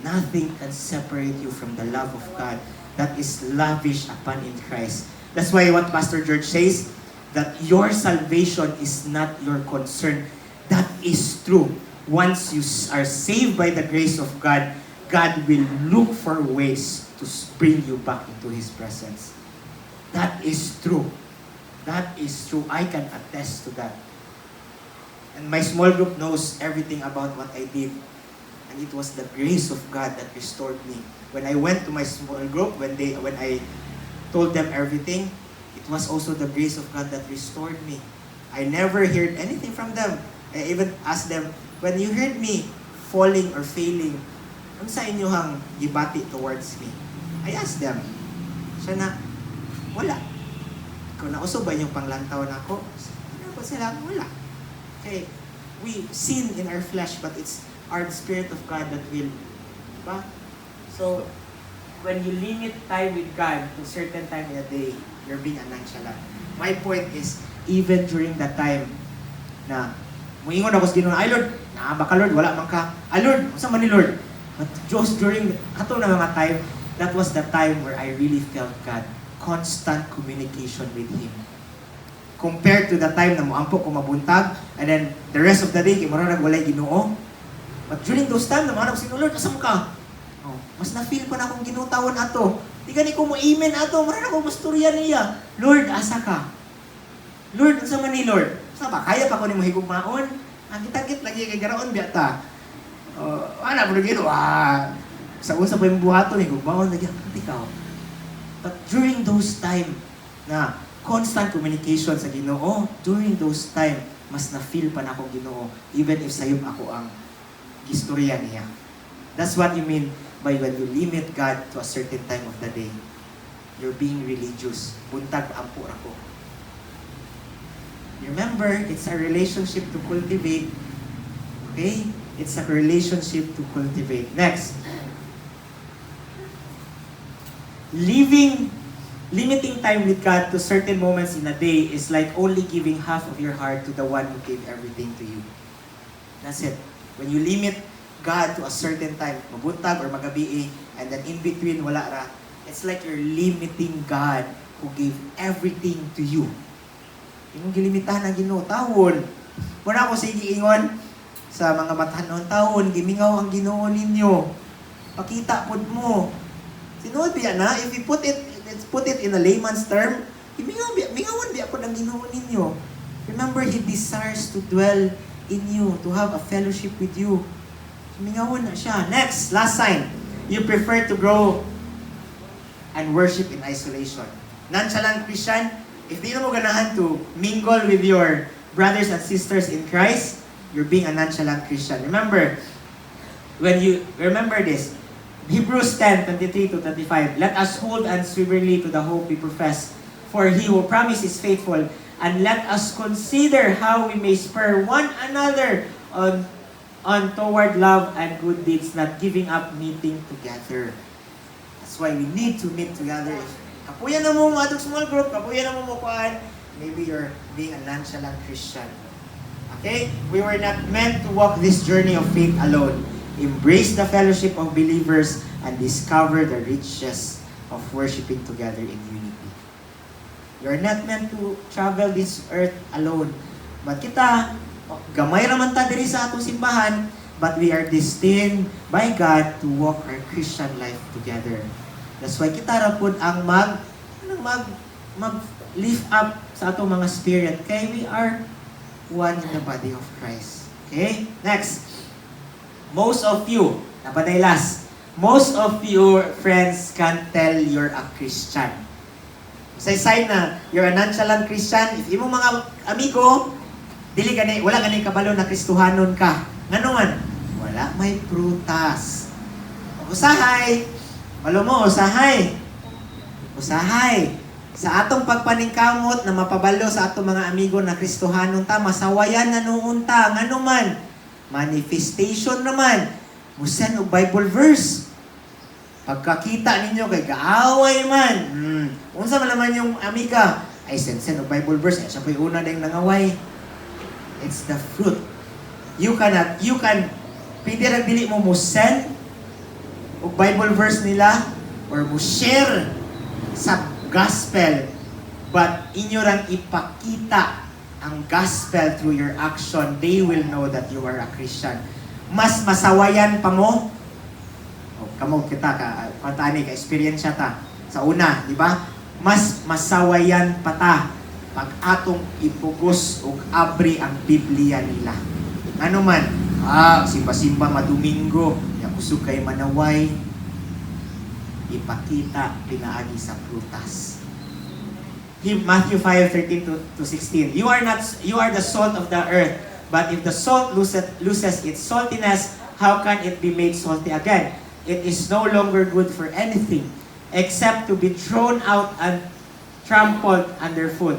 Nothing can separate you from the love of God that is lavished upon in Christ. That's why what Pastor George says, that your salvation is not your concern. That is true. Once you are saved by the grace of God, God will look for ways to bring you back into His presence. That is true. That is true. I can attest to that. And my small group knows everything about what I did. And it was the grace of God that restored me. When I went to my small group, when I told them everything, it was also the grace of God that restored me. I never heard anything from them. I even asked them, when you heard me falling or failing, ano sa inyohang gibati towards me? I asked them. Siya na, wala. Kung nauso ba yung panglantaw na ako? Ano ba sila? Wala. Okay, we sin in our flesh, but it's our Spirit of God that will. Diba? So, when you limit time with God to a certain time in a day, you're being nonchalant. My point is, even during that time na muingon ako sa Ginoo, ay Lord, naaba ka Lord, wala man ka. Ay Lord, unsa man ni Lord? But just during ato na mga time, that was the time where I really felt God. Constant communication with Him. Compared to the time na moampo ko mabuntag, and then the rest of the day, kaya marunong walay Ginoo. But during those time, naman ako sa Lord, asam ka? Oh, mas na-feel pa na akong ginutawan ato. Di gani ko mo amen ato, maran ako masturya niya. Lord, asa ka? Lord, unsa man ni Lord? Sa ba kaya pa ko nimo higugmaon? Ang kitagit lagi kay garaon biya ta. Ana mo gino sa usa pa yung buhaton higugmaon lagi ang ikaw. But during those time na constant communication sa Ginoo, during those time mas na-feel pa na akong Ginoo even if sayop ako ang gistorya niya. That's what you mean by when you limit God to a certain time of the day. You're being religious. Buntag ampo ako. Remember, it's a relationship to cultivate. Okay? It's a relationship to cultivate. Next. Limiting time with God to certain moments in a day is like only giving half of your heart to the one who gave everything to you. That's it. When you limit God to a certain time, mabuntag or magabi, and then in between, wala ra, it's like you're limiting God who gave everything to you. Yung gilimitahan na Ginoo, tawon. Muna ako sige ingon sa mga matanon, tawon, gimingaw ang Ginoo ninyo. Pakita pud mo. Sinuod biya na, if you put it in a layman's term, mingawan biya pud ang Ginoo ninyo. Remember, He desires to dwell in you, to have a fellowship with you. Mingawan na siya. Next, last sign. You prefer to grow and worship in isolation. Nonchalant Christian, if di mo ganahan to mingle with your brothers and sisters in Christ, you're being a nonchalant Christian. Remember this, Hebrews 10:23-25. Let us hold unswervingly to the hope we profess, for He who promised is faithful, and let us consider how we may spur one another on toward love and good deeds, not giving up meeting together. That's why we need to meet together. Kapuyan na mo mga small group, kapuyan na mo kuan, maybe you're being a nonchalant Christian. Okay? We were not meant to walk this journey of faith alone. Embrace the fellowship of believers and discover the riches of worshiping together in unity. You're not meant to travel this earth alone. But kita, gamay raman ta diri sa atong simbahan, but we are destined by God to walk our Christian life together. That's why kita ra pud ang mag lift up sa atong mga spirit kay we are one in the body of Christ. Okay? Next. Most of you friends can tell you're a Christian. Say sign na you're a nonchalant Christian. If imong mga amigo wala gani kabalo na Kristohanon ka. Ngano man? Wala may prutas. Usahay. Malo mo, usahay. Sa atong pagpaningkamot na mapabalo sa atong mga amigo na Kristohanon ta, masawayan na noon ta. Ngano man? Manifestation naman. Musen og Bible verse. Pagkakita ninyo kay gaaway man. Unsa man naman yung amiga? Ay sen og Bible verse. Ay siya po'y una dayong nangaway. It's the fruit. You can pwede ra dili mo send og Bible verse nila or mo share sa gospel, but inyo rang ipakita ang gospel through your action. They will know that you are a Christian. Mas masawayan pa mo. Kamo kita patani ka experience ta sa una, di ba? Mas masawayan pa ta pag atong ipugos og abri ang Biblia nila. Ano man, simba-simba madomingo, ya kusog kay manaway, ipakita pinaagi sa prutas. Matthew 5:13-16. You are the salt of the earth, but if the salt loses its saltiness, how can it be made salty again? It is no longer good for anything except to be thrown out and trampled underfoot.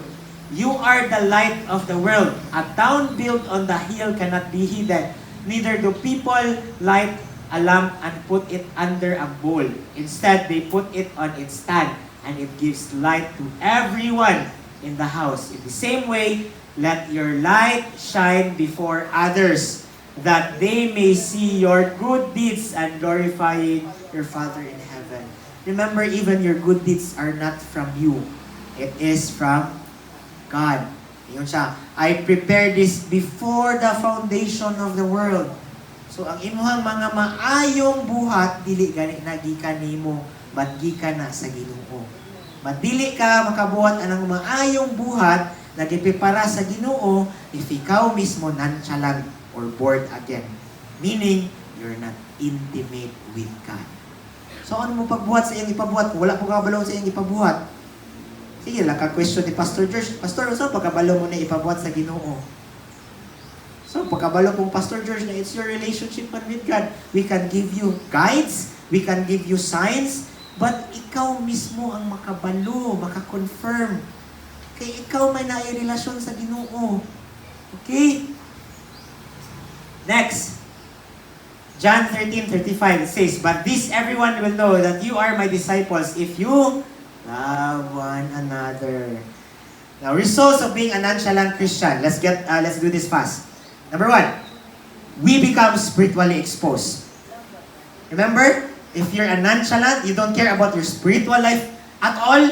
You are the light of the world. A town built on the hill cannot be hidden. Neither do people light a lamp and put it under a bowl. Instead, they put it on its stand, and it gives light to everyone in the house. In the same way, let your light shine before others, that they may see your good deeds and glorify your Father in heaven. Remember, even your good deeds are not from you. It is from God. Yun siya. I prepared this before the foundation of the world. So ang imuhang mga maayong buhat dili gani nagikan nimo, but gikan na sa Ginoo. Madili ka makabuhat anang maayong buhat nagipipara sa Ginoo if ikaw mismo nonchalant or bored again. Meaning, you're not intimate with God. So ano mo pagbuhat sa iyong ipabuhat? Wala po kabalo sa iyong ipabuhat. Sige lang ka-question ni Pastor George. Pastor, so pagkabalo mo na ipabuhat sa Ginoo? So, pagkabalo kong Pastor George na it's your relationship with God. We can give you guides, we can give you signs, but ikaw mismo ang makabalo, makakonfirm. Kaya ikaw may nai-relasyon sa Ginoo. Okay? Next. John 13:35 it says, "But this everyone will know that you are my disciples if you love one another." Now, results of being a nonchalant Christian. Let's do this fast. Number 1, we become spiritually exposed. Remember, if you're a nonchalant, you don't care about your spiritual life at all,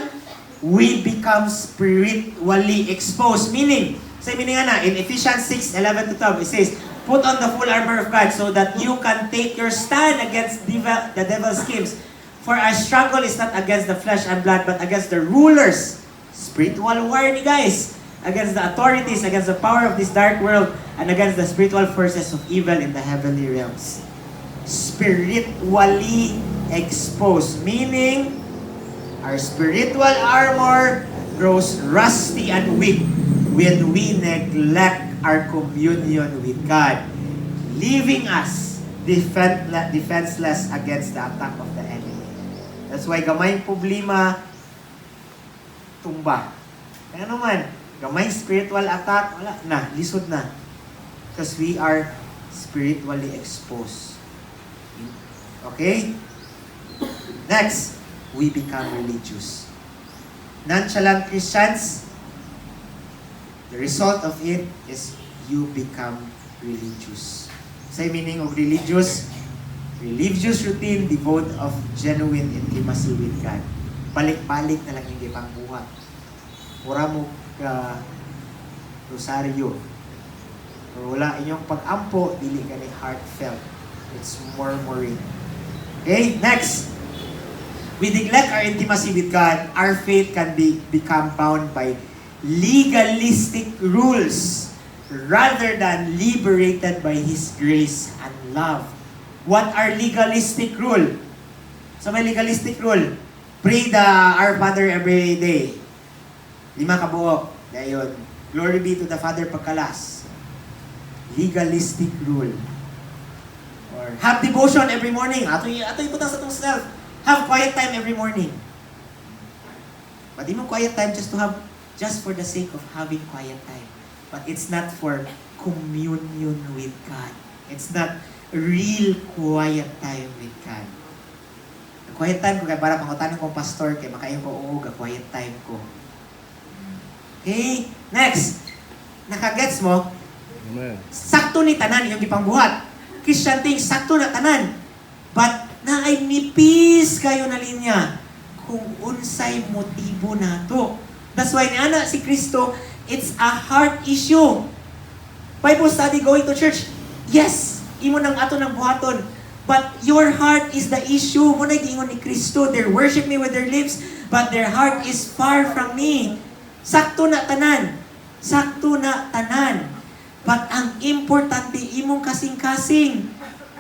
we become spiritually exposed. Meaning, in Ephesians 6:11-12, it says, "Put on the full armor of God so that you can take your stand against the devil's schemes. For our struggle is not against the flesh and blood, but against the rulers." Spiritual war ni guys. Against the authorities, against the power of this dark world, and against the spiritual forces of evil in the heavenly realms. Spiritually exposed. Meaning, our spiritual armor grows rusty and weak when we neglect our communion with God, leaving us defenseless against the attack of the enemy. That's why gamay problema, tumba. Kaya naman, gamay spiritual attack, wala na, lisod na. Because we are spiritually exposed. Okay? Next, we become religious. Nonchalant Christians, the result of it is you become religious. Say meaning of religious routine devoid of genuine intimacy with God. Balik-balik na lang yung ipangbuhat. Pura mo ka rosaryo. Or wala inyong pag-ampo, dili ka ni heartfelt. It's murmuring. Okay, next. We neglect our intimacy with God. Our faith can become bound by legalistic rules rather than liberated by His grace and love. What are legalistic rule? So may legalistic rule. Pray the Our Father every day. 5 kabuok. Dayon. Glory be to the Father pagkalas. Legalistic rule. Or have devotion every morning. Ato iputang sa itong self. Have quiet time every morning. But di mo quiet time just for the sake of having quiet time. But it's not for communion with God. It's not real quiet time with God. Quiet time ko kaya para pangutanan kong pastor kaya makain ko quiet time ko. Okay, next. Nakagets mo? Amen. Sakto ni tanan yung gipangbuhat. Christian things, sakto na tanan. But naay nipis kayo na linya kung unsay motibo nato. That's why ni ana si Kristo, it's a heart issue. Bible study, going to church, yes, imo nang ato ng buhaton. But your heart is the issue. Muna giingon ni Kristo, they worship me with their lips, but their heart is far from me. Sakto na tanan. Sakto na tanan. But ang importante, imong kasing-kasing.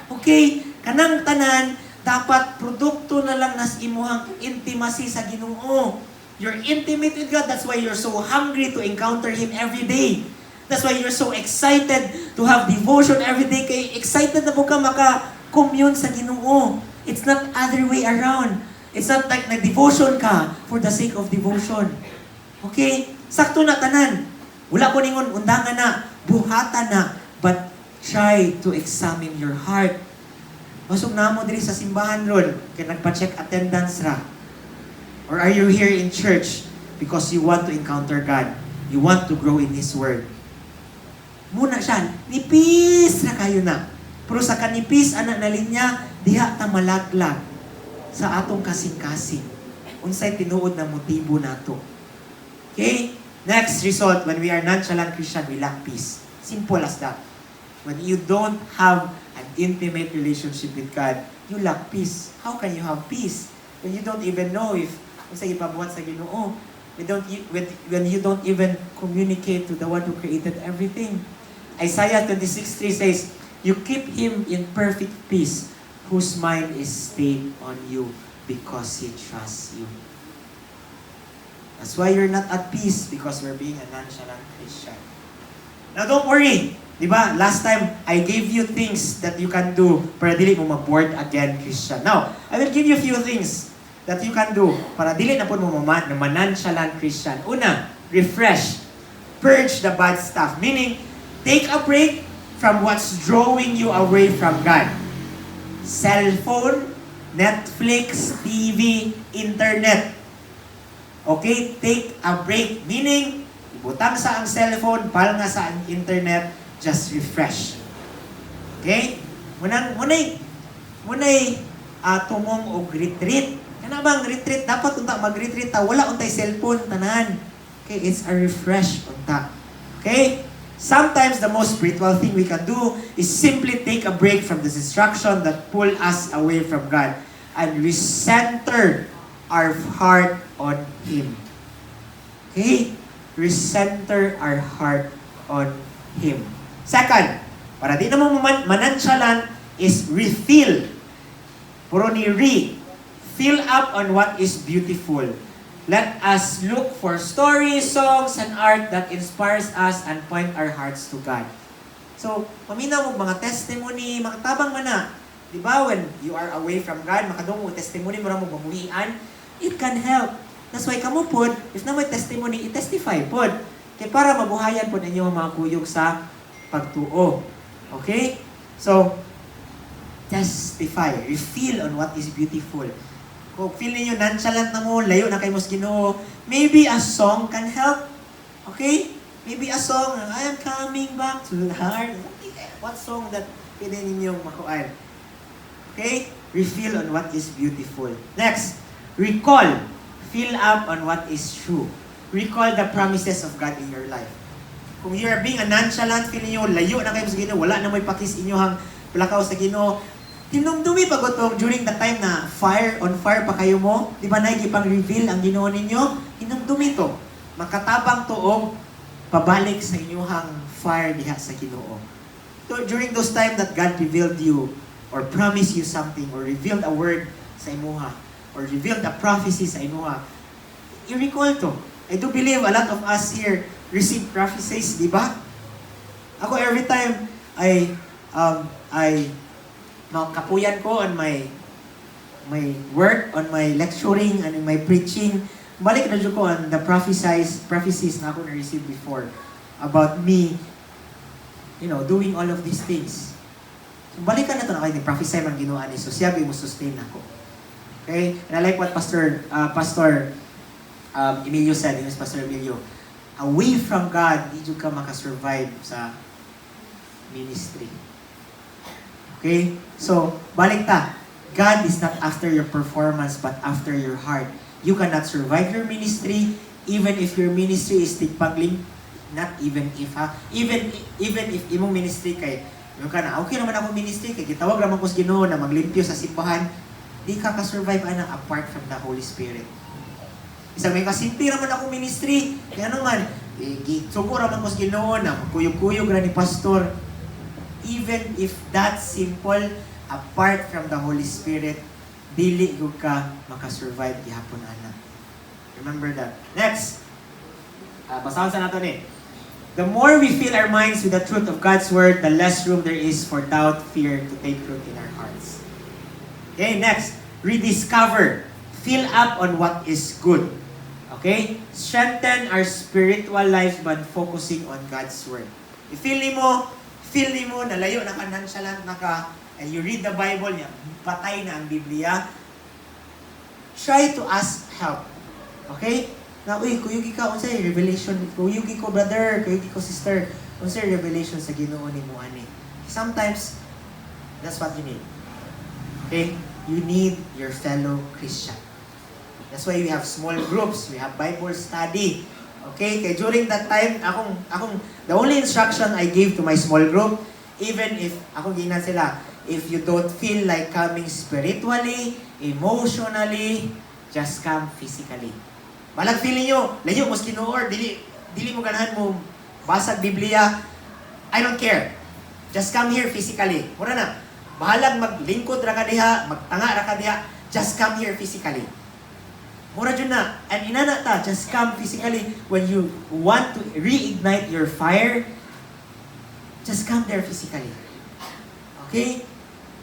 Okay? Kanang tanan, dapat produkto na lang nas imuhang intimacy sa Ginoo. You're intimate with God, that's why you're so hungry to encounter Him every day. That's why you're so excited to have devotion every day. Kay excited na po ka maka-commune sa Ginoo. It's not other way around. It's not like nag-devotion ka for the sake of devotion. Okay? Sakto na tanan. Wala ko ningon undangan na, buhatan na, but try to examine your heart. Masog na mo diri sa simbahan ron, kaya nagpa-check attendance ra. Or are you here in church because you want to encounter God? You want to grow in His Word? Muna siya, nipis na kayo na. Pero sa kanipis, anak na linya, diha ta malaglag sa atong kasing-kasing. Unsay tinuod na motibo nato. Okay? Next result, when we are nonchalant Christian, we lack peace. Simple as that. When you don't have an intimate relationship with God, you lack peace. How can you have peace when you don't even know if sa ipabuhat sa Ginoo? When you don't even communicate to the one who created everything. Isaiah 26:3 says, "You keep him in perfect peace, whose mind is stayed on you, because he trusts you." That's why you're not at peace, because we're being a nonchalant Christian. Now don't worry, di ba? Last time, I gave you things that you can do para dili mo mag-bored again, Christian. Now, I will give you a few things that you can do para dili na po mo nonchalant Christian. Una, refresh. Purge the bad stuff. Meaning, take a break from what's drawing you away from God. Cellphone, Netflix, TV, internet. Okay? Take a break. Meaning, ibutang sa ang cellphone, pal nga sa ang internet, just refresh. Okay? Munay tumong og retreat. Kana bang retreat? Dapat unta mag-retreat ta. Wala untay cellphone, tanan. Okay? It's a refresh unta. Okay? Sometimes the most spiritual thing we can do is simply take a break from the distraction that pull us away from God and recenter our heart on Him. Okay? Recenter our heart on Him. Second, para di na mo manantsalan is refill. Puro ni fill up on what is beautiful. Let us look for stories, songs, and art that inspires us and point our hearts to God. So, paminaw mo mga testimony, mga tabang mana. Di ba, when you are away from God, makadong mo testimony, mura mo bamuhian, it can help. That's why kamo pod, if na may testimony, i-testify pod. Kaya para mabuhayan po ninyo mga kuyog sa pagtuo. Okay? So, testify. Refill on what is beautiful. Kung feel ninyo nonchalant na mo, layo na kay mos Ginoo, maybe a song can help. Okay? Maybe a song, I am coming back to the heart. What song that pwede ninyong makuan? Okay? Refill on what is beautiful. Next, recall. Fill up on what is true. Recall the promises of God in your life. Kung you are being a nonchalant, feel niyo layo na kayo sa Ginoo, wala na mo'y pakis inyohang palakaw sa Ginoo, hinumdumi pa gotong during the time na on fire pa kayo mo, di ba pang reveal ang Ginoo ninyo? Hinumdumi to. Makatabang to og pabalik sa inyohang fire diha sa Ginoo. So during those time that God revealed you or promised you something or revealed a word sa imuha or revealed a prophecy sa imuha, i-recall to. I do believe a lot of us here receive prophecies, di ba? Ako every time I kapuyan ko on my work, on my lecturing, and in my preaching, balik na ko on the prophecies na ako na-receive before about me, doing all of these things. So, balikan na ito na kayo, ni-prophesy man Ginoo ani, so siya mo sustain ako. Okay? And I like what Pastor Emilio said, Pastor Emilio, away from God, di ka makasurvive sa ministry. Okay? So, balik ta. God is not after your performance, but after your heart. You cannot survive your ministry, even if your ministry is tigpagling, not even if, even if imong ministry kay, okay naman ako ministry, kay gitawag naman ko sa Ginoo na maglimpyo sa simbahan, di ka ka-survive apart from the Holy Spirit. Isang may kasimpi naman ako ministry, kaya naman, sugo naman ko sa Ginoo na kuyog-kuyog na ni pastor. Even if that simple, apart from the Holy Spirit, dili ka makasurvive gihapon ana. Remember that. Next, basahan sa nato ni. The more we fill our minds with the truth of God's Word, the less room there is for doubt, fear to take root in our hearts. Okay, next, rediscover. Fill up on what is good. Okay? Strengthen our spiritual life by focusing on God's Word. I-feel mo, nalayo na ka, nonchalant na ka, and you read the Bible niya, patay na ang Biblia, try to ask help. Okay? Na, kuyugi ka, unsay revelation, kuyugi ko brother, kuyugi ko sister, unsay revelation sa Ginoo ni mo ani. Sometimes, that's what you need. Okay? You need your fellow Christian. That's why we have small groups, we have Bible study. Okay? Kaya during that time, the only instruction I gave to my small group, even if akong ginan sila, If you don't feel like coming spiritually, emotionally, just come physically. Balag feeling nyo, layo mo kinuor, dili mo ganahan mo basag Biblia, I don't care. Just come here physically. Mura na, bahalag maglingkod ra ka diha, magtanga ra ka diha, just come here physically. Mura dyan na, and inana ta, just come physically. When you want to reignite your fire, just come there physically. Okay?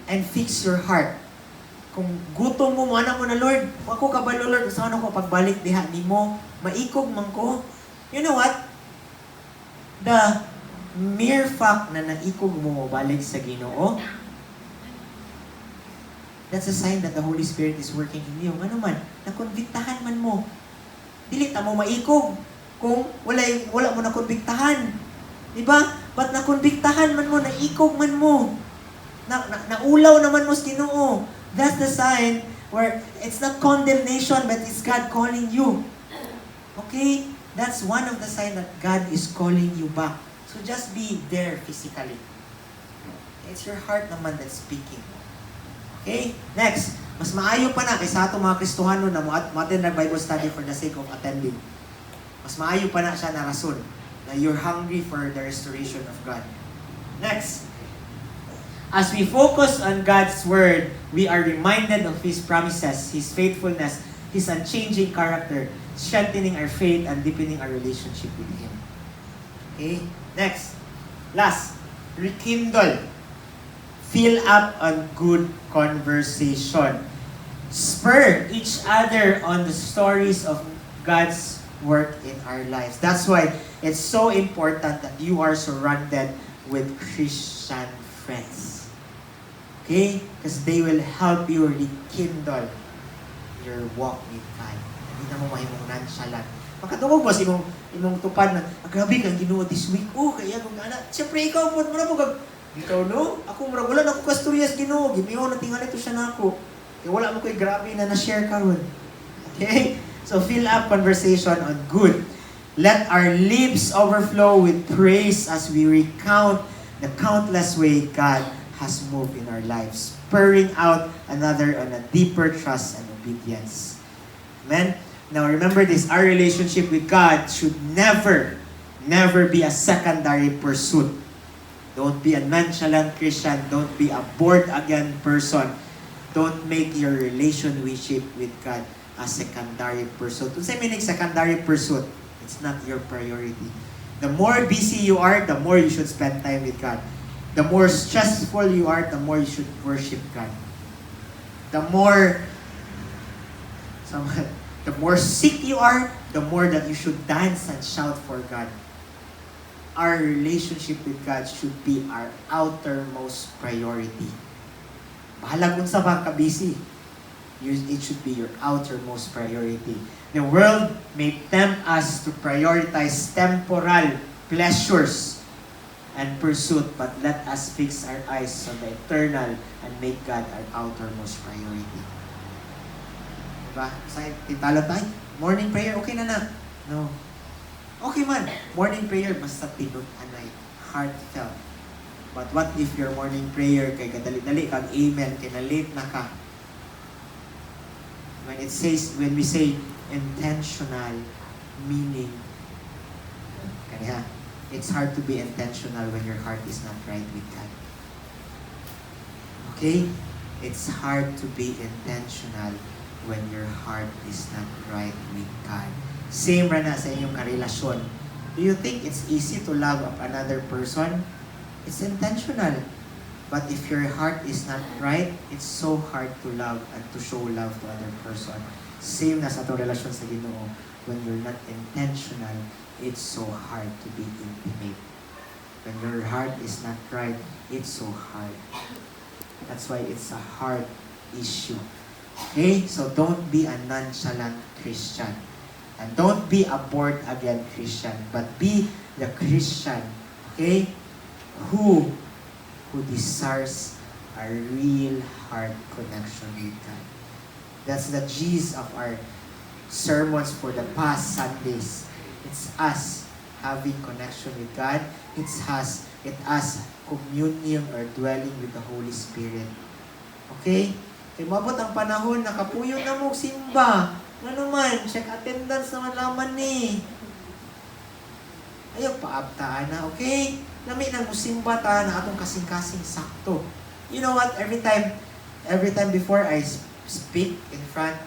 And fix your heart. Kung gutom mo, anak mo na, Lord, ako kabalo, Lord, saan ako pagbalik diha ni mo, maikog man ko. You know what? The mere fact na naikog mo balik sa Ginoo, that's a sign that the Holy Spirit is working in you. Ano man, nakonbiktahan man mo. Dili ta mo maikog kung wala mo nakonbiktahan. Diba? But nakonbiktahan man mo, naikog man mo. Naulaw naman mo sa Ginoo. That's the sign where it's not condemnation, but it's God calling you. Okay? That's one of the signs that God is calling you back. So just be there physically. It's your heart naman that's speaking. Okay? Next, mas maayo pa na kaysa atong mga Kristohano na mo-attend na Bible study for the sake of attending. Mas maayo pa na siya na rason na you're hungry for the restoration of God. Next, as we focus on God's Word, we are reminded of His promises, His faithfulness, His unchanging character, strengthening our faith and deepening our relationship with Him. Okay? Next. Last. Rekindle. Fill up on good conversation. Spur each other on the stories of God's work in our lives. That's why it's so important that you are surrounded with Christian friends. Okay? Because they will help you rekindle your walk with God. Hindi na mo mahimong nonchalant. Makatungog ba sa imong tupad na, grabe kang Ginoo this week. Kaya kung ana, siyempre ikaw po, mura po kag, ikaw no? Ako mura, wala na ako kasturyas Ginoo. Gimiho na tingali ito siya na ako. Kaya wala mo ko'y grabe na na-share karon. Okay? So fill up conversation on good. Let our lips overflow with praise as we recount the countless way God has moved in our lives, spurring out another on a deeper trust and obedience. Amen? Now remember this, our relationship with God should never be a secondary pursuit. Don't be a nonchalant Christian. Don't be a born-again person. Don't make your relationship with God a secondary pursuit. Kung sa meaning secondary pursuit, it's not your priority. The more busy you are, the more you should spend time with God. The more stressful you are, the more you should worship God. The more sick you are, the more that you should dance and shout for God. Our relationship with God should be our outermost priority. Bahala kung sa ba ka busy. It should be your outermost priority. The world may tempt us to prioritize temporal pleasures and pursuit, but let us fix our eyes on the eternal and make God our outermost priority. Diba? Sa titalo tayo, morning prayer, okay na na. No. Okay man, morning prayer, basta tinut anay, heartfelt. But what if your morning prayer, kay kadali-dali kag amen, kay na-late na ka? When we say intentional, meaning, kaya, it's hard to be intentional when your heart is not right with God. Okay? It's hard to be intentional when your heart is not right with God. Same ra na sa inyong karelasyon. Do you think it's easy to love another person? It's intentional. But if your heart is not right, it's so hard to love and to show love to other person. Same na sa itong relasyon sa Ginoo. When you're not intentional, it's so hard to be intimate. When your heart is not right, it's so hard. That's why it's a hard issue. Okay? So don't be a nonchalant Christian. And don't be a born-again Christian. But be the Christian, okay, who desires a real heart connection with God. That's the gist of our sermons for the past Sundays. It's us having connection with God. It has communion or dwelling with the Holy Spirit. Okay? Kaya mabot ang panahon, nakapuyo na mo simba. Ano man, check attendance naman laman ni. Ayaw paabtaan na, okay? Nami nang musimba ta na atong kasing-kasing sakto. You know what? Every time before I speak in front,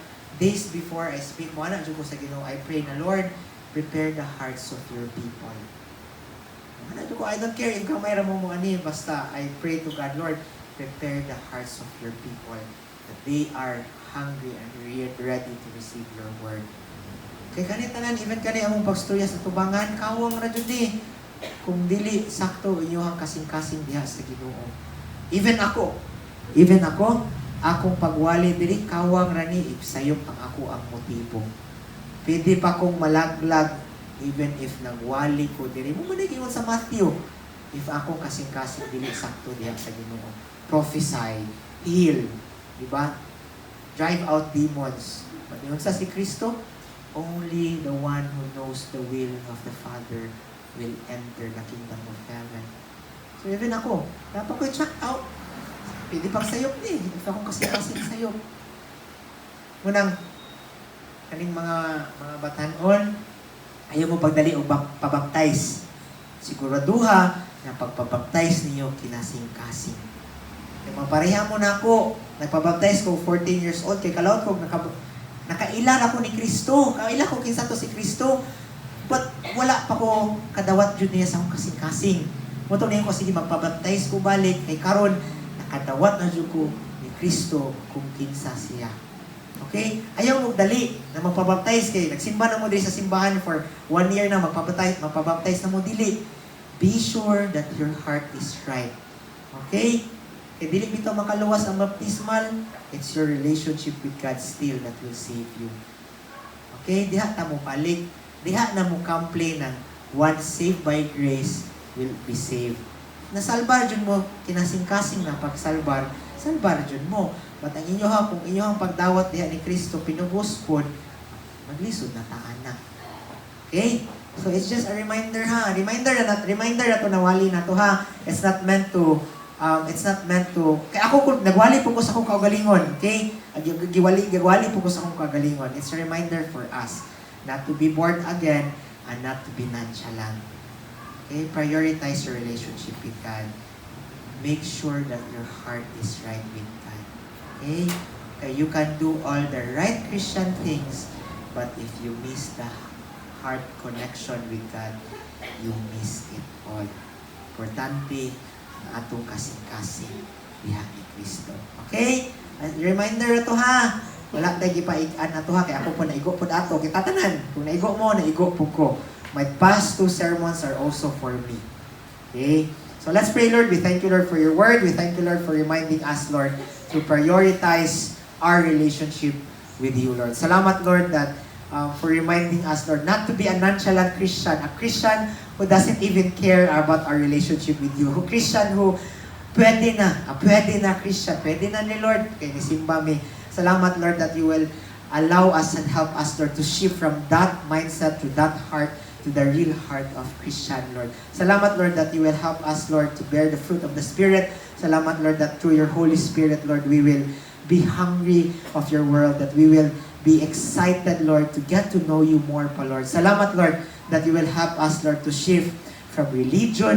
days before I speak, mo na ko sa Ginoo, I pray na, Lord, prepare the hearts of your people. Ano ko, I don't care if kamay ra mo ani, basta I pray to God, Lord, prepare the hearts of your people that they are hungry and ready to receive your word. Kay kanitanan, even kani among pagstorya sa tubangan, kawang ra jud ni. Kung dili sakto inyong kasing-kasing diha sa Ginoo. Even ako, akong pagwali diri kawang ra ni sayop ang ako ang motibo. Pwede pa kong malaglag even if nagwali ko diri. Mo man ingon sa Matthew, if akong kasing-kasing dili sakto diha sa Ginoo. Prophesy, heal, di ba? Drive out demons. But ingon sa si Kristo, only the one who knows the will of the Father will enter the kingdom of heaven. So even ako, dapat ko check out. Pwede pang sayop ni. If akong kasing-kasing sayop. Munang, kaning mga batanon, ayaw mo pagdali o pabaptize. Siguraduha na pagpabaptize ninyo kinasing-kasing. Yung mga pareha mo na ako, nagpabaptize ko 14 years old, kay kalawat ko, nakailan ako ni Kristo. Kailan ko kinsa to si Kristo. But wala pa ko kadawat jud niya sa akong kasing-kasing. Moto niya ko, sige, magpabaptize ko balik. Kay karon nakadawat na jud ko ni Kristo kung kinsa siya. Okay? Ayaw mo dali na magpabaptize kay nagsimba na mo diri sa simbahan for 1 year na magpabaptize na mo dili. Be sure that your heart is right. Okay? Kaya dili bitaw makaluwas ang baptismal, it's your relationship with God still that will save you. Okay? Diha ta mo balik. Diha na mo complain ng once saved by grace will be saved. Nasalbar dyan mo, kinasing-kasing na pagsalbar, salbar dyan mo. But ang inyo ha, kung inyo ang pagdawat diha ni Kristo, pinubos po, maglisod na taan na. Okay? So it's just a reminder ha. Reminder na to, nawali na to ha. It's not meant to, kaya ako, nagwali po ko sa akong kagalingon. Okay? Giwali po ko sa akong kagalingon. It's a reminder for us not to be born again and not to be nonchalant. Okay? Prioritize your relationship with God. Make sure that your heart is right with God. Okay? You can do all the right Christian things, but if you miss the heart connection with God, you miss it all. Importante na atong kasing-kasing diha ni Kristo. Okay? Reminder ito ha. Wala tayo gipaikan na to ha. Kaya ako po naigo po dato. Kita tanan. Kung naigo mo, naigo po ko. My past 2 sermons are also for me. Okay? So let's pray, Lord. We thank you, Lord, for your word. We thank you, Lord, for reminding us, Lord, to prioritize our relationship with you, Lord. Salamat, Lord, that for reminding us, Lord, not to be a nonchalant Christian. A Christian who doesn't even care about our relationship with you. A Christian who pwede na Christian. Pwede na ni Lord. Kaya ni Simba mi. Salamat, Lord, that you will allow us and help us, Lord, to shift from that mindset to that heart, to the real heart of Christian, Lord. Salamat, Lord, that you will help us, Lord, to bear the fruit of the Spirit. Salamat, Lord, that through your Holy Spirit, Lord, we will be hungry of your world, that we will be excited, Lord, to get to know you more, Lord. Salamat, Lord, that you will help us, Lord, to shift from religion